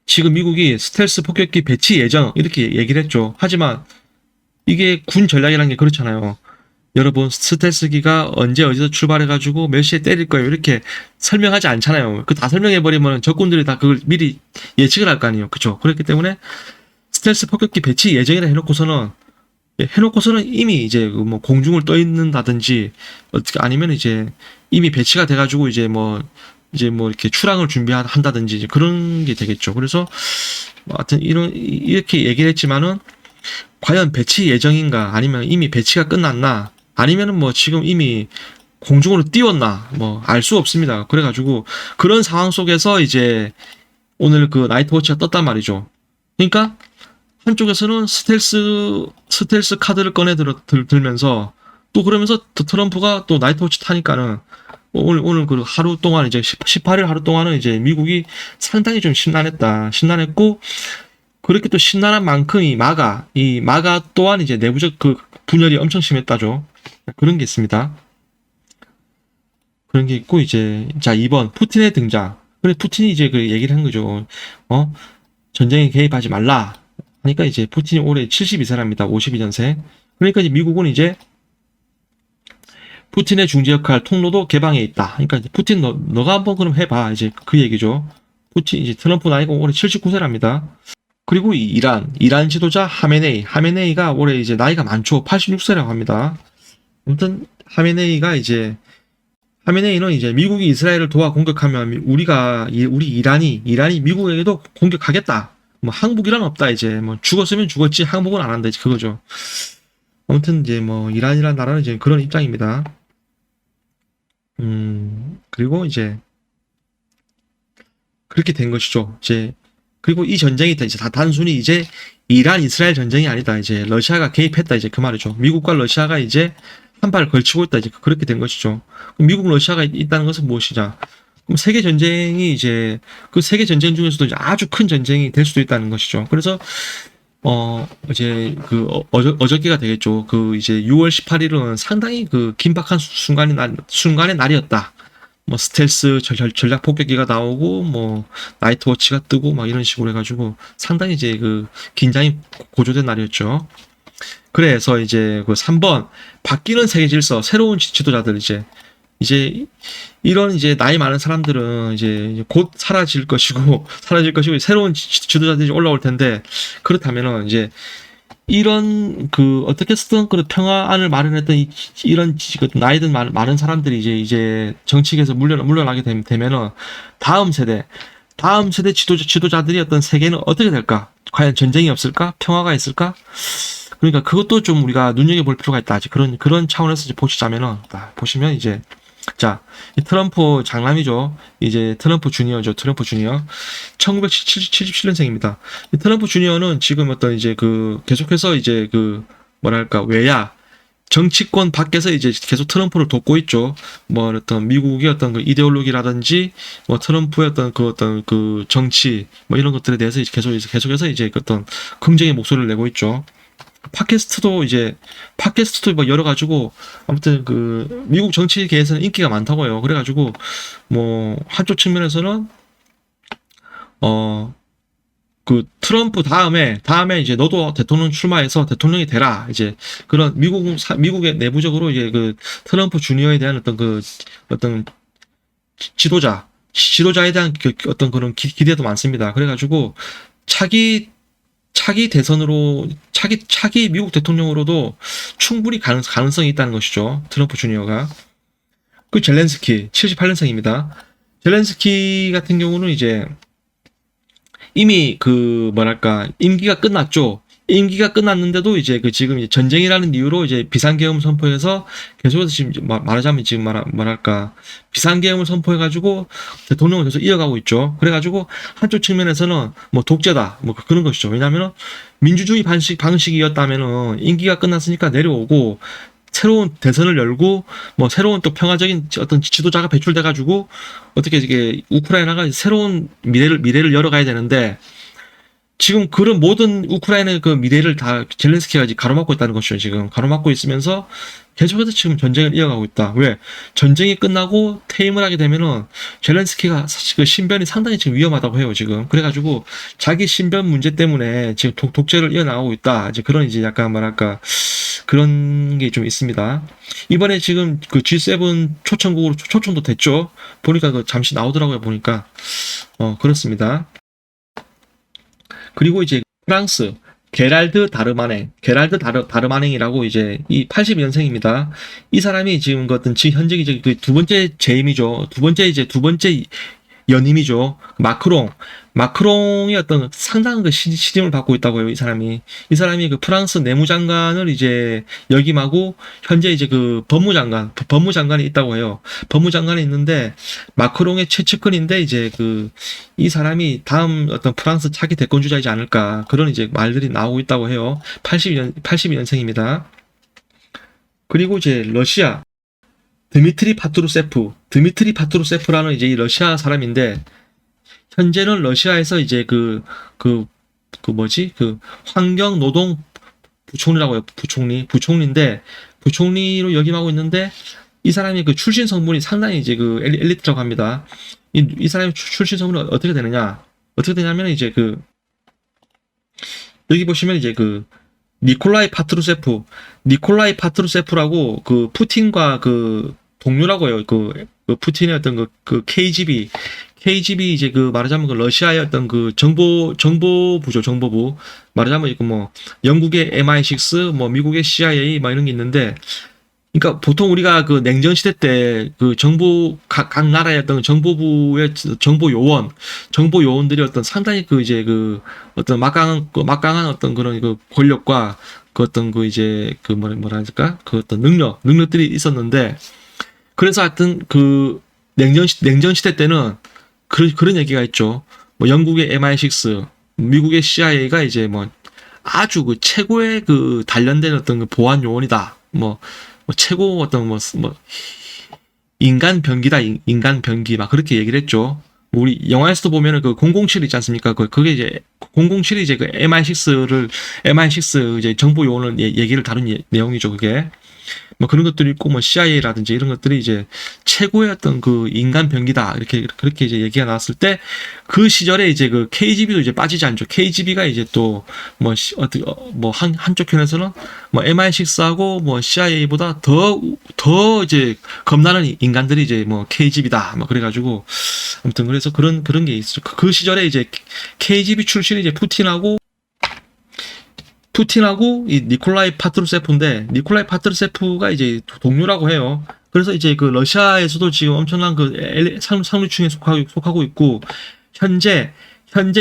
지금 미국이 스텔스 폭격기 배치 예정 이렇게 얘기를 했죠. 하지만 이게 군 전략이라는 게 그렇잖아요. 여러분 스텔스기가 언제 어디서 출발해가지고 몇 시에 때릴 거예요 이렇게 설명하지 않잖아요. 그 다 설명해버리면 적군들이 다 그걸 미리 예측을 할 거 아니에요. 그쵸? 그렇기 때문에 스텔스 폭격기 배치 예정이라 해놓고서는 이미 이제 뭐 공중을 떠 있는다든지 어떻게 아니면 이제 이미 배치가 돼가지고 이제 뭐 이렇게 출항을 준비한다든지 이제 그런 게 되겠죠. 그래서 뭐 하여튼 이렇게 얘기를 했지만은 과연 배치 예정인가 아니면 이미 배치가 끝났나 아니면은 뭐 지금 이미 공중으로 띄웠나 뭐 알 수 없습니다. 그래가지고 그런 상황 속에서 이제 오늘 그 나이트워치가 떴단 말이죠. 그러니까 한쪽에서는 스텔스 카드를 들면서 또 그러면서 트럼프가 또 나이트워치 타니까는 오늘 그 하루 동안 이제 18일 하루 동안은 이제 미국이 상당히 좀 신난했고 그렇게 또 신난한 만큼 이 마가 또한 이제 내부적 그 분열이 엄청 심했다죠. 그런 게 있습니다. 그런 게 있고 이제 자 2번 푸틴의 등장. 그래 푸틴이 이제 그 얘기를 한 거죠. 전쟁에 개입하지 말라. 하니까 이제 푸틴이 올해 72세랍니다. 52년생. 그러니까 이제 미국은 이제 푸틴의 중재 역할 통로도 개방해 있다. 그러니까 이제 푸틴 너가 한번 그럼 해봐. 이제 그 얘기죠. 푸틴 이제 트럼프 나이가 올해 79세랍니다. 그리고 이란 지도자 하메네이가 올해 이제 나이가 많죠. 86세라고 합니다. 아무튼 하메네이는 이제 미국이 이스라엘을 도와 공격하면 우리 이란이 미국에게도 공격하겠다. 뭐 항복이란 없다. 이제 뭐 죽었으면 죽었지 항복은 안 한다. 이제 그거죠. 아무튼 이제 뭐 이란이란 나라는 이제 그런 입장입니다. 그리고 이제 그렇게 된 것이죠. 이제 그리고 이 전쟁이 이제 다 단순히 이제 이란 이스라엘 전쟁이 아니다. 이제 러시아가 개입했다. 이제 그 말이죠. 미국과 러시아가 이제 한 발 걸치고 있다. 이제 그렇게 된 것이죠. 미국 러시아가 있다는 것은 무엇이냐? 그럼 세계 전쟁이 이제 그 세계 전쟁 중에서도 이제 아주 큰 전쟁이 될 수도 있다는 것이죠. 그래서 이제 그 어저께가 되겠죠. 그 이제 6월 18일은 상당히 그 긴박한 순간의 날이었다. 뭐 스텔스 전략 폭격기가 나오고 뭐 나이트워치가 뜨고 막 이런 식으로 해가지고 상당히 이제 그 긴장이 고조된 날이었죠. 그래서 이제 그 3번 바뀌는 세계 질서 새로운 지도자들 이제 이런 이제 나이 많은 사람들은 이제 곧 사라질 것이고 새로운 지도자들이 올라올 텐데 그렇다면은 이제 이런 그 어떻게 쓰던 그 평화안을 마련했던 이런 나이든 많은 사람들이 이제 정치계에서 물러나게 되면은 다음 세대 지도자들이 어떤 세계는 어떻게 될까? 과연 전쟁이 없을까? 평화가 있을까? 그러니까 그것도 좀 우리가 눈여겨볼 필요가 있다. 그런 차원에서 이제 보시자면은 보시면 이제 자, 이 트럼프 장남이죠. 이제 트럼프 주니어죠. 1977년생입니다. 이 트럼프 주니어는 지금 어떤 이제 그 계속해서 이제 그 뭐랄까 외야 정치권 밖에서 이제 계속 트럼프를 돕고 있죠. 뭐 어떤 미국의 어떤 그 이데올로기라든지 뭐 트럼프의 어떤 그 정치 뭐 이런 것들에 대해서 이제 계속해서 이제 어떤 긍정의 목소리를 내고 있죠. 팟캐스트도 뭐 열어가지고 아무튼 그 미국 정치계에서는 인기가 많다고요. 그래가지고 뭐 한쪽 측면에서는 그 트럼프 다음에 이제 너도 대통령 출마해서 대통령이 되라. 이제 그런 미국의 내부적으로 이제 그 트럼프 주니어에 대한 어떤 지도자에 대한 어떤 그런 기대도 많습니다. 그래가지고 차기 미국 대통령으로도 충분히 가능성이 있다는 것이죠. 트럼프 주니어가. 그 젤렌스키 78년생입니다. 젤렌스키 같은 경우는 이제 이미 그 뭐랄까 임기가 끝났죠. 임기가 끝났는데도 이제 그 지금 이제 전쟁이라는 이유로 이제 비상계엄을 선포해서 계속해서 지금 말하자면 지금 뭐랄까 비상계엄을 선포해가지고 대통령을 계속 이어가고 있죠. 그래가지고 한쪽 측면에서는 뭐 독재다 뭐 그런 것이죠. 왜냐하면은 민주주의 방식이었다면은 임기가 끝났으니까 내려오고 새로운 대선을 열고 뭐 새로운 또 평화적인 어떤 지도자가 배출돼가지고 어떻게 이게 우크라이나가 새로운 미래를 열어가야 되는데 지금 그런 모든 우크라이나의 그 미래를 다 젤렌스키가 이제 가로막고 있다는 것이죠. 지금 가로막고 있으면서 계속해서 지금 전쟁을 이어가고 있다. 왜? 전쟁이 끝나고 퇴임을 하게 되면은 젤렌스키가 사실 그 신변이 상당히 지금 위험하다고 해요. 지금 그래가지고 자기 신변 문제 때문에 지금 독재를 이어나가고 있다. 이제 그런 이제 약간 뭐랄까 그런 게 좀 있습니다. 이번에 지금 그 G7 초청국으로 초청도 됐죠. 보니까 그 잠시 나오더라고요. 보니까 그렇습니다. 그리고 이제 프랑스 게랄드 다르마냉이라고 이제 이 82년생입니다. 이 사람이 지금 그 어떤 지금 현재 이제 그 두 번째 재임이죠. 두 번째 연임이죠. 마크롱이 어떤 상당한 그 신임을 받고 있다고 해요. 이 사람이 그 프랑스 내무장관을 이제 역임하고 현재 이제 그 법무장관이 있다고 해요. 법무장관이 있는데 마크롱의 최측근인데 이제 그 이 사람이 다음 어떤 프랑스 차기 대권 주자이지 않을까 그런 이제 말들이 나오고 있다고 해요. 82년생입니다. 그리고 이제 러시아 드미트리 파트루세프라는 이제 이 러시아 사람인데 현재는 러시아에서 이제 환경 노동 부총리라고 해요. 부총리인데 부총리로 역임하고 있는데 이 사람이 그 출신 성분이 상당히 이제 그 엘리트라고 합니다. 이 사람의 출신 성분은 어떻게 되느냐? 어떻게 되냐면 이제 그 여기 보시면 이제 그 니콜라이 파트루세프라고 그 푸틴과 그 동료라고 해요. 그 푸틴의 어떤 그 KGB 이제 그 말하자면 그 러시아의 어떤 그 정보부죠. 정보부. 말하자면 이거 뭐 영국의 MI6, 뭐 미국의 CIA 막 이런 게 있는데 그러니까 보통 우리가 그 냉전 시대 때 그 각 나라의 어떤 정보부의 정보 요원들이 어떤 상당히 그 이제 그 어떤 막강한 어떤 그런 그 권력과 그 어떤 그 이제 그 뭐라 할까 그 어떤 능력들이 있었는데 그래서 하여튼 그 냉전 시대 때는 그런 얘기가 있죠. 뭐 영국의 MI6, 미국의 CIA가 이제 뭐 아주 그 최고의 그 단련된 어떤 그 보안 요원이다. 뭐 최고 어떤 뭐 인간 병기 막 그렇게 얘기를 했죠. 우리 영화에서도 보면은 그 007 있지 않습니까? 그게 이제 007이 이제 그 MI6 이제 정보 요원을 얘기를 다룬 내용이죠. 그게 뭐 그런 것들이 있고 뭐 CIA라든지 이런 것들이 이제 최고의 어떤 그 인간 병기다 이렇게 그렇게 이제 얘기가 나왔을 때 그 시절에 이제 그 KGB도 이제 빠지지 않죠. KGB가 이제 또 뭐 어떻게 뭐 한쪽 편에서는 뭐 MI6하고 뭐 CIA보다 더 이제 겁나는 인간들이 이제 뭐 KGB다 뭐 그래가지고 아무튼 그래서 그런 게 있었죠. 그 시절에 이제 KGB 출신이 이제 푸틴하고 이 니콜라이 파트루세프가 이제 동료라고 해요. 그래서 이제 그 러시아에서도 지금 엄청난 그 상류층에 속하고 있고 현재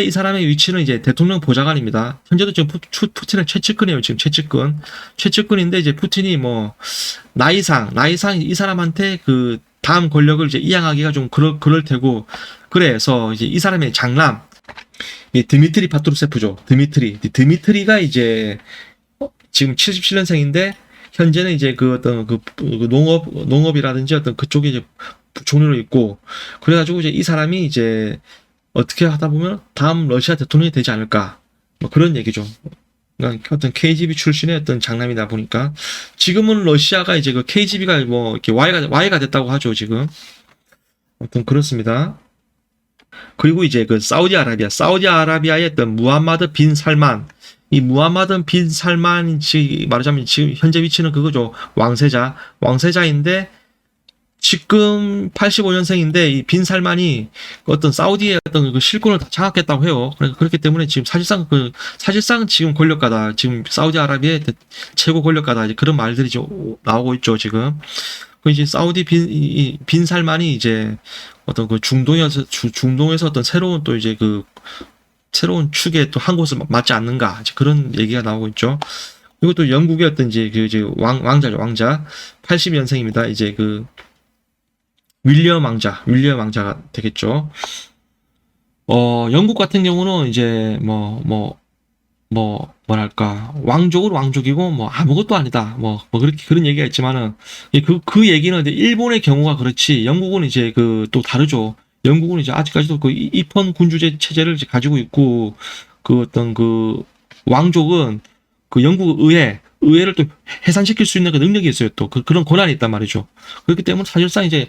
이 사람의 위치는 이제 대통령 보좌관입니다. 현재도 지금 푸틴의 최측근이에요. 지금 최측근인데 이제 푸틴이 뭐 나이상 이 사람한테 그 다음 권력을 이제 이양하기가 좀 그럴 테고 그래서 이제 이 사람의 장남 드미트리 파트루세프죠. 드미트리가 이제 지금 77년생인데 현재는 이제 그 어떤 그 농업이라든지 어떤 그쪽에 이제 부총리로 있고 그래가지고 이제 이 사람이 이제 어떻게 하다 보면 다음 러시아 대통령이 되지 않을까 뭐 그런 얘기죠. 그러니까 어떤 KGB 출신의 어떤 장남이다 보니까 지금은 러시아가 이제 그 KGB가 뭐 이렇게 Y가 됐다고 하죠 지금. 아무튼 그렇습니다. 그리고 이제 그 사우디아라비아의 어떤 무함마드 빈 살만 이 무함마드 빈 살만이 말하자면 지금 현재 위치는 그거죠. 왕세자인데 지금 85년생인데 이 빈 살만이 어떤 사우디의 어떤 그 실권을 다 장악했다고 해요. 그렇기 때문에 지금 사실상 지금 권력가다. 지금 사우디아라비아의 최고 권력가다. 이제 그런 말들이 나오고 있죠, 지금. 그 이제 사우디 빈 살만이 이제 어떤 그 중동에서 어떤 새로운 또 이제 그 새로운 축에 또 한 곳을 맡지 않는가. 이제 그런 얘기가 나오고 있죠. 그리고 또 영국의 어떤 이제 그 이제 왕자. 80년생입니다. 이제 그 윌리엄 왕자가 되겠죠. 영국 같은 경우는 이제 뭐랄까 왕족이고 뭐 아무것도 아니다 그렇게 그런 얘기가 있지만은 그 얘기는 이제 일본의 경우가 그렇지 영국은 이제 그 또 다르죠. 영국은 이제 아직까지도 그 입헌 군주제 체제를 이제 가지고 있고 그 어떤 그 왕족은 그 영국 의회를 또 해산시킬 수 있는 그 능력이 있어요. 또 그런 권한이 있단 말이죠. 그렇기 때문에 사실상 이제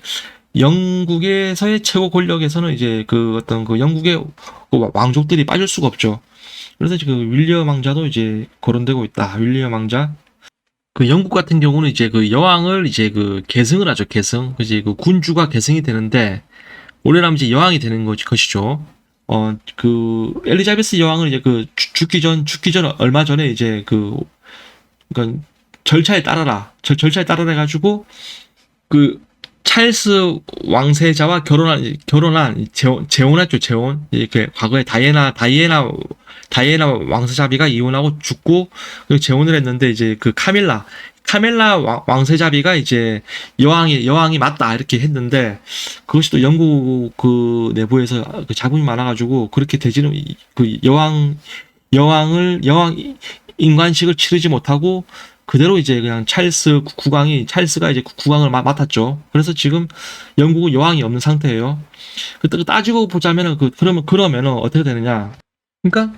영국에서의 최고 권력에서는 이제 그 어떤 그 영국의 그 왕족들이 빠질 수가 없죠. 그래서 이제 그 윌리엄 왕자도 이제 거론되고 있다. 윌리엄 왕자. 그 영국 같은 경우는 이제 그 여왕을 이제 그 계승을 하죠. 계승. 이제 그 군주가 계승이 되는데 원래라면 이제 여왕이 되는 것이죠. 그 엘리자베스 여왕은 이제 그 죽기 전 얼마 전에 이제 그러니까 절차에 따라라. 절차에 따라라 해가지고 그 찰스 왕세자와 결혼한 재혼했죠. 재혼. 이렇게 과거에 다이애나 왕세자비가 이혼하고 죽고 재혼을 했는데 이제 그 카밀라 왕세자비가 이제 여왕이 맞다 이렇게 했는데 그것이 또 영국 그 내부에서 그 자금이 많아가지고 그렇게 되지는 그 여왕 인관식을 치르지 못하고 그대로 이제 그냥 찰스가 이제 국왕을 맡았죠. 그래서 지금 영국은 여왕이 없는 상태예요. 따지고 보자면은 그러면은 어떻게 되느냐? 그러니까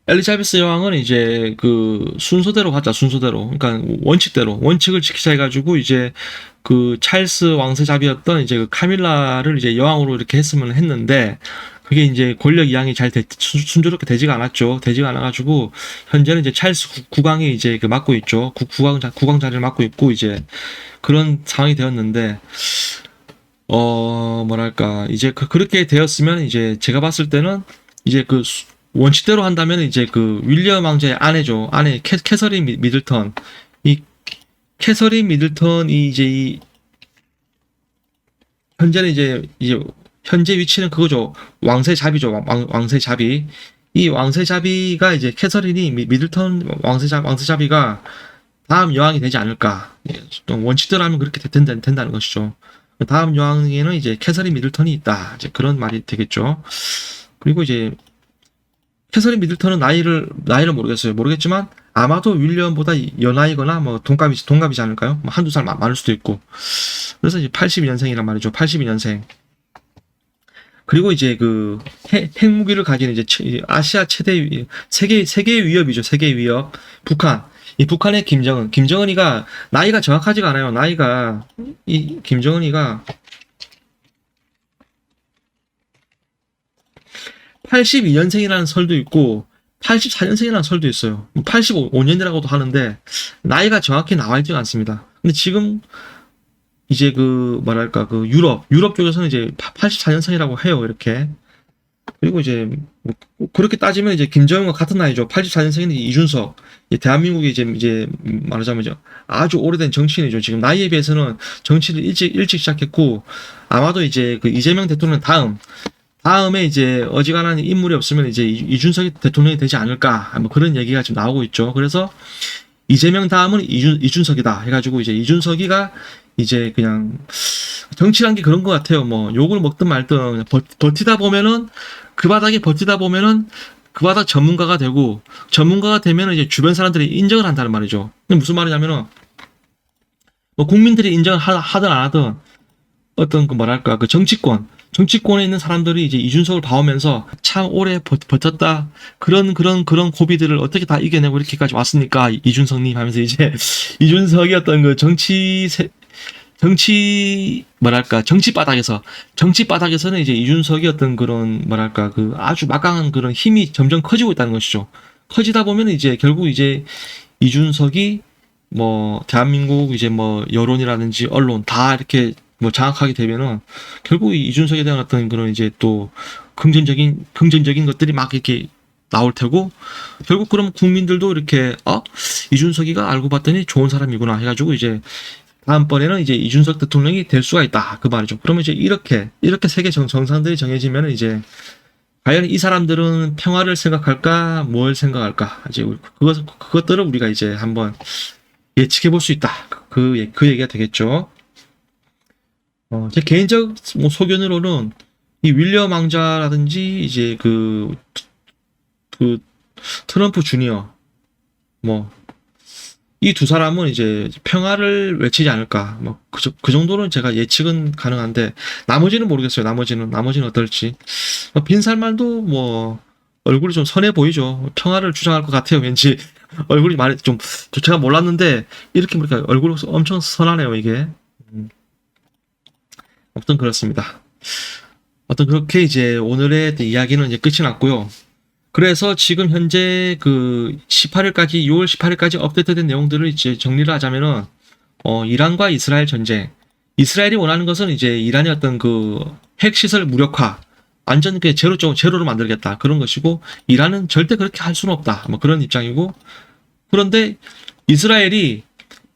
엘리자베스 여왕은 이제 그 순서대로 가자, 순서대로. 그러니까 원칙을 지키자 해가지고 이제 그 찰스 왕세자비였던 이제 그 카밀라를 이제 여왕으로 이렇게 했으면 했는데 그게 이제 권력 이양이 순조롭게 되지가 않았죠. 되지가 않아가지고 현재는 이제 찰스 국왕이 이제 그 맡고 있죠. 국왕 자리를 맡고 있고 이제 그런 상황이 되었는데 뭐랄까 이제 그렇게 되었으면 이제 제가 봤을 때는 이제 그 원칙대로 한다면 이제 그 윌리엄 왕자의 아내죠. 아내 캐서린 미들턴. 이 캐서린 미들턴이 이제 현재는 이제 현재 위치는 그거죠. 왕세자비죠. 왕세자비. 이 왕세자비가 이제 캐서린이 미들턴 왕세자비가 다음 여왕이 되지 않을까. 원칙대로 하면 그렇게 된다는 것이죠. 다음 여왕에는 이제 캐서린 미들턴이 있다. 이제 그런 말이 되겠죠. 그리고 이제 캐서린 미들턴은 나이를 모르겠지만 아마도 윌리엄보다 연하이거나 뭐 동갑이지 않을까요? 뭐 한두 살 많을 수도 있고. 그래서 이제 82년생이란 말이죠. 82년생. 그리고 이제 그 핵무기를 가진 이제 아시아 최대 세계의 위협이죠. 세계의 위협. 북한. 이 북한의 김정은이가 나이가 정확하지가 않아요. 나이가 이 김정은이가 82년생이라는 설도 있고 84년생이라는 설도 있어요. 85년이라고도 하는데 나이가 정확히 나와 있지 않습니다. 근데 지금 이제 그 뭐랄까 그 유럽 쪽에서는 이제 84년생이라고 해요. 이렇게. 그리고 이제 뭐 그렇게 따지면 이제 김정은과 같은 나이죠. 84년생인 이준석. 대한민국이 이제 말하자면 이제 아주 오래된 정치인이죠. 지금 나이에 비해서는 정치를 일찍 시작했고 아마도 이제 그 이재명 대통령 다음에 이제 어지간한 인물이 없으면 이제 이준석이 대통령이 되지 않을까 뭐 그런 얘기가 지금 나오고 있죠. 그래서 이재명 다음은 이준석이다 해가지고 이제 이준석이가 이제 그냥 정치란 게 그런 것 같아요. 뭐 욕을 먹든 말든 버티다 보면은 그 바닥에 그 바닥 전문가가 되고 전문가가 되면은 이제 주변 사람들이 인정을 한다는 말이죠. 무슨 말이냐면은 뭐 국민들이 인정을 하든 안 하든 어떤 그 뭐랄까 그 정치권에 있는 사람들이 이제 이준석을 봐오면서 참 오래 버텼다. 그런 고비들을 어떻게 다 이겨내고 이렇게까지 왔으니까 이준석님 하면서 이제 이준석이 어떤 그 정치 바닥에서는 이제 이준석이 어떤 그런 뭐랄까 그 아주 막강한 그런 힘이 점점 커지고 있다는 것이죠. 커지다 보면 이제 결국 이제 이준석이 뭐 대한민국 이제 뭐 여론이라든지 언론 다 이렇게 뭐 장악하게 되면은 결국 이준석에 대한 어떤 그런 이제 또 긍정적인 것들이 막 이렇게 나올 테고 결국 그럼 국민들도 이렇게 이준석이가 알고 봤더니 좋은 사람이구나 해가지고 이제 다음번에는 이제 이준석 대통령이 될 수가 있다 그 말이죠. 그러면 이제 이렇게 세계 정상들이 정해지면 이제 과연 이 사람들은 평화를 생각할까 뭘 생각할까 이제 그것들을 우리가 이제 한번 예측해 볼 수 있다 그 얘기가 되겠죠. 제 개인적 뭐 소견으로는 이 윌리엄 왕자라든지 이제 그 트럼프 주니어 뭐 이 두 사람은 이제 평화를 외치지 않을까 뭐 그 정도는 제가 예측은 가능한데 나머지는 모르겠어요. 나머지는 어떨지 빈살만도 뭐 얼굴이 좀 선해 보이죠. 평화를 주장할 것 같아요. 왠지 얼굴이 말이 좀 제가 몰랐는데 이렇게 보니까 얼굴이 엄청 선하네요. 이게. 아무튼 그렇습니다. 아무튼 그렇게 이제 오늘의 이야기는 이제 끝이 났고요. 그래서 지금 현재 그 18일까지 6월 18일까지 업데이트된 내용들을 이제 정리를 하자면은 이란과 이스라엘 전쟁. 이스라엘이 원하는 것은 이제 이란의 어떤 그 핵시설 무력화, 완전 그 제로로 만들겠다 그런 것이고, 이란은 절대 그렇게 할 수는 없다 뭐 그런 입장이고, 그런데 이스라엘이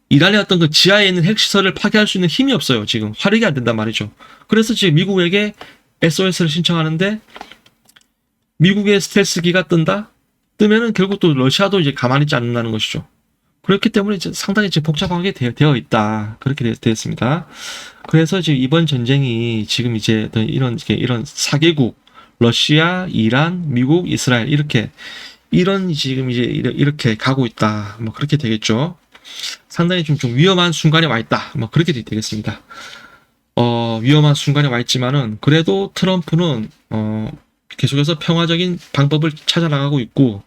이란의 어떤 그 지하에 있는 핵시설을 파괴할 수 있는 힘이 없어요. 지금 화력이 안 된단 말이죠. 그래서 지금 미국에게 SOS를 신청하는데, 미국의 스텔스기가 뜬다? 뜨면은 결국 또 러시아도 이제 가만히 있지 않는다는 것이죠. 그렇기 때문에 이제 상당히 이제 복잡하게 되어 있다. 그렇게 되었습니다. 그래서 지금 이번 전쟁이 지금 이제 이런 4개국, 러시아, 이란, 미국, 이스라엘, 이런 지금 이제 이렇게 가고 있다. 뭐 그렇게 되겠죠. 상당히 좀 위험한 순간에 와 있다. 뭐 그렇게 되겠습니다. 위험한 순간에 와 있지만은, 그래도 트럼프는, 계속해서 평화적인 방법을 찾아나가고 있고,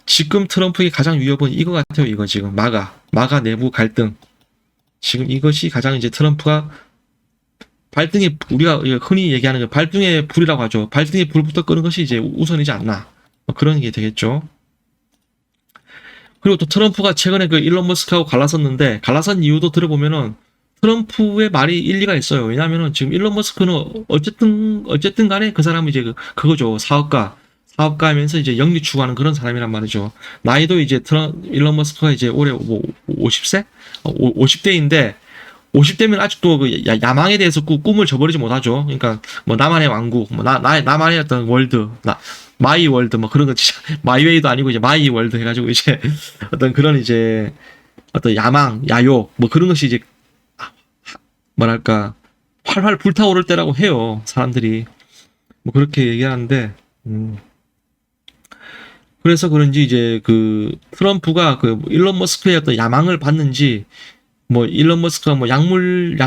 지금 트럼프의 가장 위협은 이거 같아요. 이거 지금 마가 내부 갈등. 지금 이것이 가장 이제 트럼프가 발등에, 우리가 흔히 얘기하는 그 발등에 불이라고 하죠. 발등에 불부터 끄는 것이 이제 우선이지 않나. 뭐 그런 게 되겠죠. 그리고 또 트럼프가 최근에 그 일론 머스크하고 갈라섰는데, 갈라선 이유도 들어보면은 트럼프의 말이 일리가 있어요. 왜냐면은 지금 일론 머스크는 어쨌든 간에 그 사람은 이제 그거죠. 사업가 하면서 이제 영리 추구하는 그런 사람이란 말이죠. 나이도 이제 일론 머스크가 이제 올해 뭐 50세? 50대인데, 50대면 아직도 그 야망에 대해서 꿈을 저버리지 못하죠. 그러니까 뭐 나만의 왕국, 뭐 나만의 어떤 월드, 마이 월드 뭐 그런 거 진짜 마이웨이도 아니고 이제 마이 월드 해가지고 이제 어떤 그런 이제 어떤 야욕 뭐 그런 것이 이제 뭐랄까 활활 불타오를 때라고 해요. 사람들이 뭐 그렇게 얘기하는데, 그래서 그런지 이제 그 트럼프가 그 일론 머스크의 어떤 야망을 받는지, 뭐 일론 머스크가 뭐 약물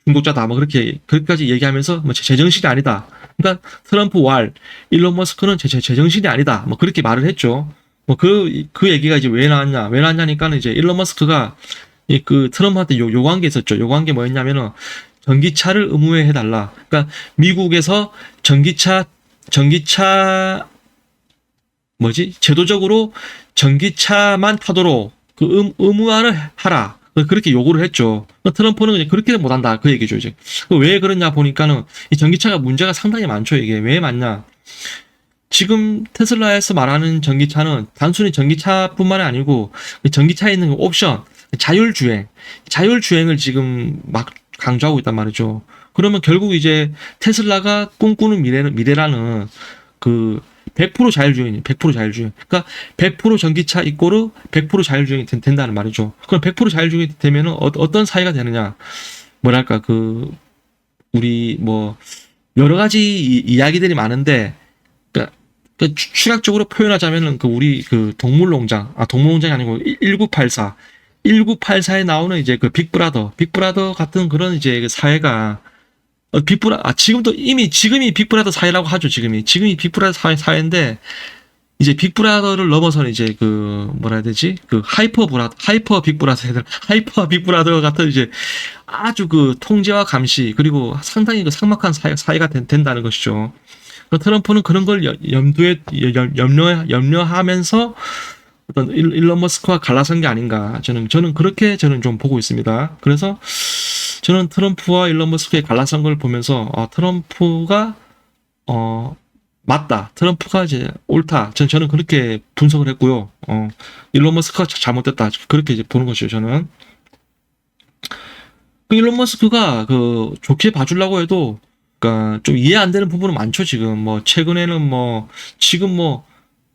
중독자다 뭐 그렇게까지 얘기하면서 뭐 제정신이 아니다. 그러니까 트럼프 일론 머스크는 제정신이 아니다. 뭐 그렇게 말을 했죠. 뭐 그 얘기가 이제 왜 나왔냐니까는 이제 일론 머스크가 그 트럼프한테 요구한 게 있었죠. 요구한 게 뭐였냐면은 전기차를 의무화 해달라. 그러니까 미국에서 전기차 제도적으로 전기차만 타도록 그 의무화를 하라. 그렇게 요구를 했죠. 트럼프는 그렇게 못한다. 그 얘기죠, 이제. 왜 그러냐 보니까는 이 전기차가 문제가 상당히 많죠. 이게 왜 많냐. 지금 테슬라에서 말하는 전기차는 단순히 전기차뿐만 아니고 전기차에 있는 옵션, 자율주행을 지금 막 강조하고 있단 말이죠. 그러면 결국 이제 테슬라가 꿈꾸는 미래라는 그 100% 자율주행이에요. 100% 자율주행. 그러니까 100% 전기차 이꼬르 100% 자율주행이 된다는 말이죠. 그럼 100% 자율주행이 되면은 어떤 사회가 되느냐? 뭐랄까 우리 뭐 여러 가지 이야기들이 많은데, 그러니까 추락적으로 표현하자면은 우리 동물농장이 아니고 1984에 나오는 이제 빅브라더 같은 그런 이제 사회가 지금이 빅브라더 사회라고 하죠. 지금이 빅브라더 사회인데, 이제 빅브라더를 넘어서는 이제 뭐라 해야 되지? 하이퍼 빅브라더 같은 이제 아주 통제와 감시, 그리고 상당히 삭막한 사회가 된다는 것이죠. 트럼프는 그런 걸 염려하면서 어떤 일론 머스크와 갈라선 게 아닌가. 저는 그렇게 좀 보고 있습니다. 그래서 저는 트럼프와 일론 머스크의 갈라선 걸 보면서 트럼프가 맞다. 트럼프가 이제 옳다. 저는 그렇게 분석을 했고요. 일론 머스크가 잘못됐다. 그렇게 이제 보는 것이죠. 저는 일론 머스크가 좋게 봐주려고 해도 그러니까 좀 이해 안 되는 부분은 많죠. 지금 뭐 최근에는 지금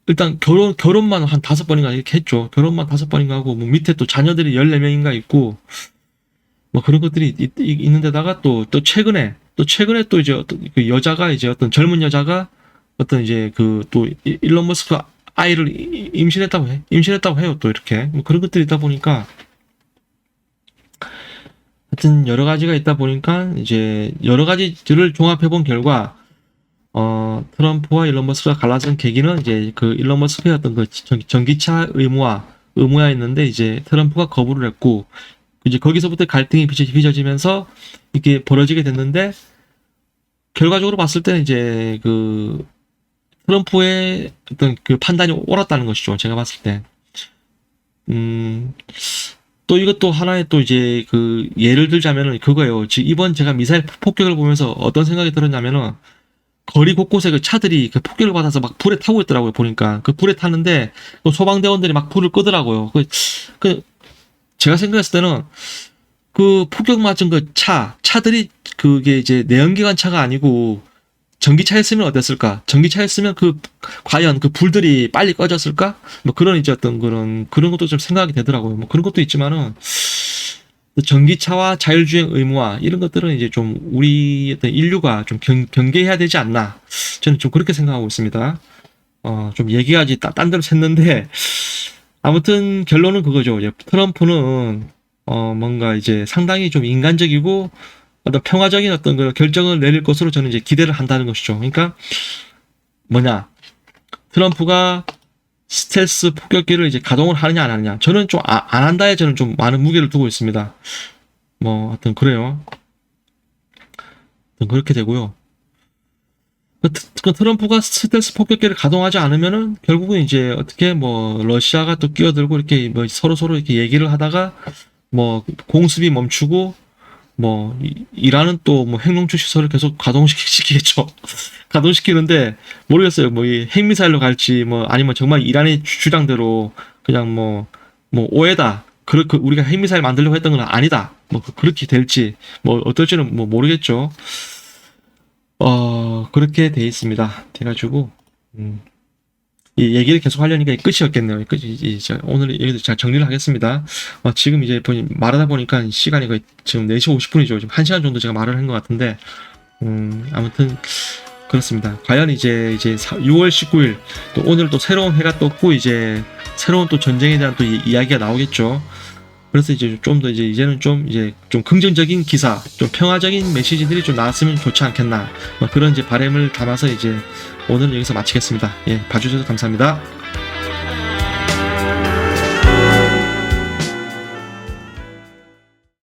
일단 결혼만 한 5번인가 이렇게 했죠. 결혼만 5번인가 하고, 뭐 밑에 또 자녀들이 14명인가 있고, 뭐 그런 것들이 있는데다가 또 최근에 또 이제 어떤 여자가 이제 어떤 젊은 여자가 어떤 이제 또 일론 머스크 아이를 임신했다고 해요. 또 이렇게 뭐 그런 것들이 있다 보니까, 하여튼 여러 가지가 있다 보니까 이제 여러 가지들을 종합해 본 결과 트럼프와 일론 머스크가 갈라진 계기는 이제 그 일론 머스크의 어떤 그 전기차 의무화였는데 이제 트럼프가 거부를 했고 이제 거기서부터 갈등이 빚어지면서 이게 벌어지게 됐는데 결과적으로 봤을 때는 이제 그 트럼프의 어떤 그 판단이 옳았다는 것이죠. 제가 봤을 때. 음, 또 이것도 하나의 또 이제 그 예를 들자면은 그거예요. 지금 이번 제가 미사일 폭격을 보면서 어떤 생각이 들었냐면은 거리 곳곳에 그 차들이 그 폭격을 받아서 막 불에 타고 있더라고요. 보니까 그 불에 타는데 또 소방대원들이 막 불을 끄더라고요. 그 제가 생각했을 때는 그 폭격 맞은 그 차들이 그게 이제 내연기관 차가 아니고 전기차였으면 어땠을까? 전기차였으면 그 과연 그 불들이 빨리 꺼졌을까? 뭐 그런 이제 어떤 그런 것도 좀 생각이 되더라고요. 뭐 그런 것도 있지만은 전기차와 자율주행 의무화 이런 것들은 이제 좀 우리 어떤 인류가 좀 경계해야 되지 않나? 저는 좀 그렇게 생각하고 있습니다. 좀 얘기가 이제 딴 데로 샜는데 아무튼 결론은 그거죠. 이제 트럼프는 뭔가 이제 상당히 좀 인간적이고 어떤 평화적인 어떤 그 결정을 내릴 것으로 저는 이제 기대를 한다는 것이죠. 그러니까 뭐냐 트럼프가 스텔스 폭격기를 이제 가동을 하느냐 안 하느냐 저는 좀 안 한다에 저는 좀 많은 무게를 두고 있습니다. 뭐 하여튼 그래요. 하여튼 그렇게 되고요. 그 트럼프가 스텔스 폭격기를 가동하지 않으면은 결국은 이제 어떻게 뭐 러시아가 또 끼어들고 이렇게 뭐 서로 이렇게 얘기를 하다가 뭐 공습이 멈추고 뭐 이란은 또 뭐 핵농축 시설을 계속 가동시키겠죠. 가동시키는데 모르겠어요. 뭐 이 핵미사일로 갈지 뭐 아니면 정말 이란의 주장대로 그냥 뭐 오해다. 그 우리가 핵미사일 만들려고 했던 건 아니다. 뭐 그렇게 될지 뭐 어떨지는 뭐 모르겠죠. 그렇게 돼 있습니다. 돼가지고 이 얘기를 계속 하려니까 끝이 없겠네요. 오늘 얘기도 잘 정리를 하겠습니다. 지금 이제 말하다 보니까 시간이 거의 지금 4시 50분이죠. 지금 1시간 정도 제가 말을 한 것 같은데, 아무튼, 그렇습니다. 과연 이제 6월 19일, 또 오늘 또 새로운 해가 떴고, 이제 새로운 또 전쟁에 대한 또 이야기가 나오겠죠. 그래서 이제 좀 더 이제는 좀 긍정적인 기사, 좀 평화적인 메시지들이 좀 나왔으면 좋지 않겠나. 그런 이제 바람을 담아서 이제 오늘은 여기서 마치겠습니다. 예, 봐주셔서 감사합니다.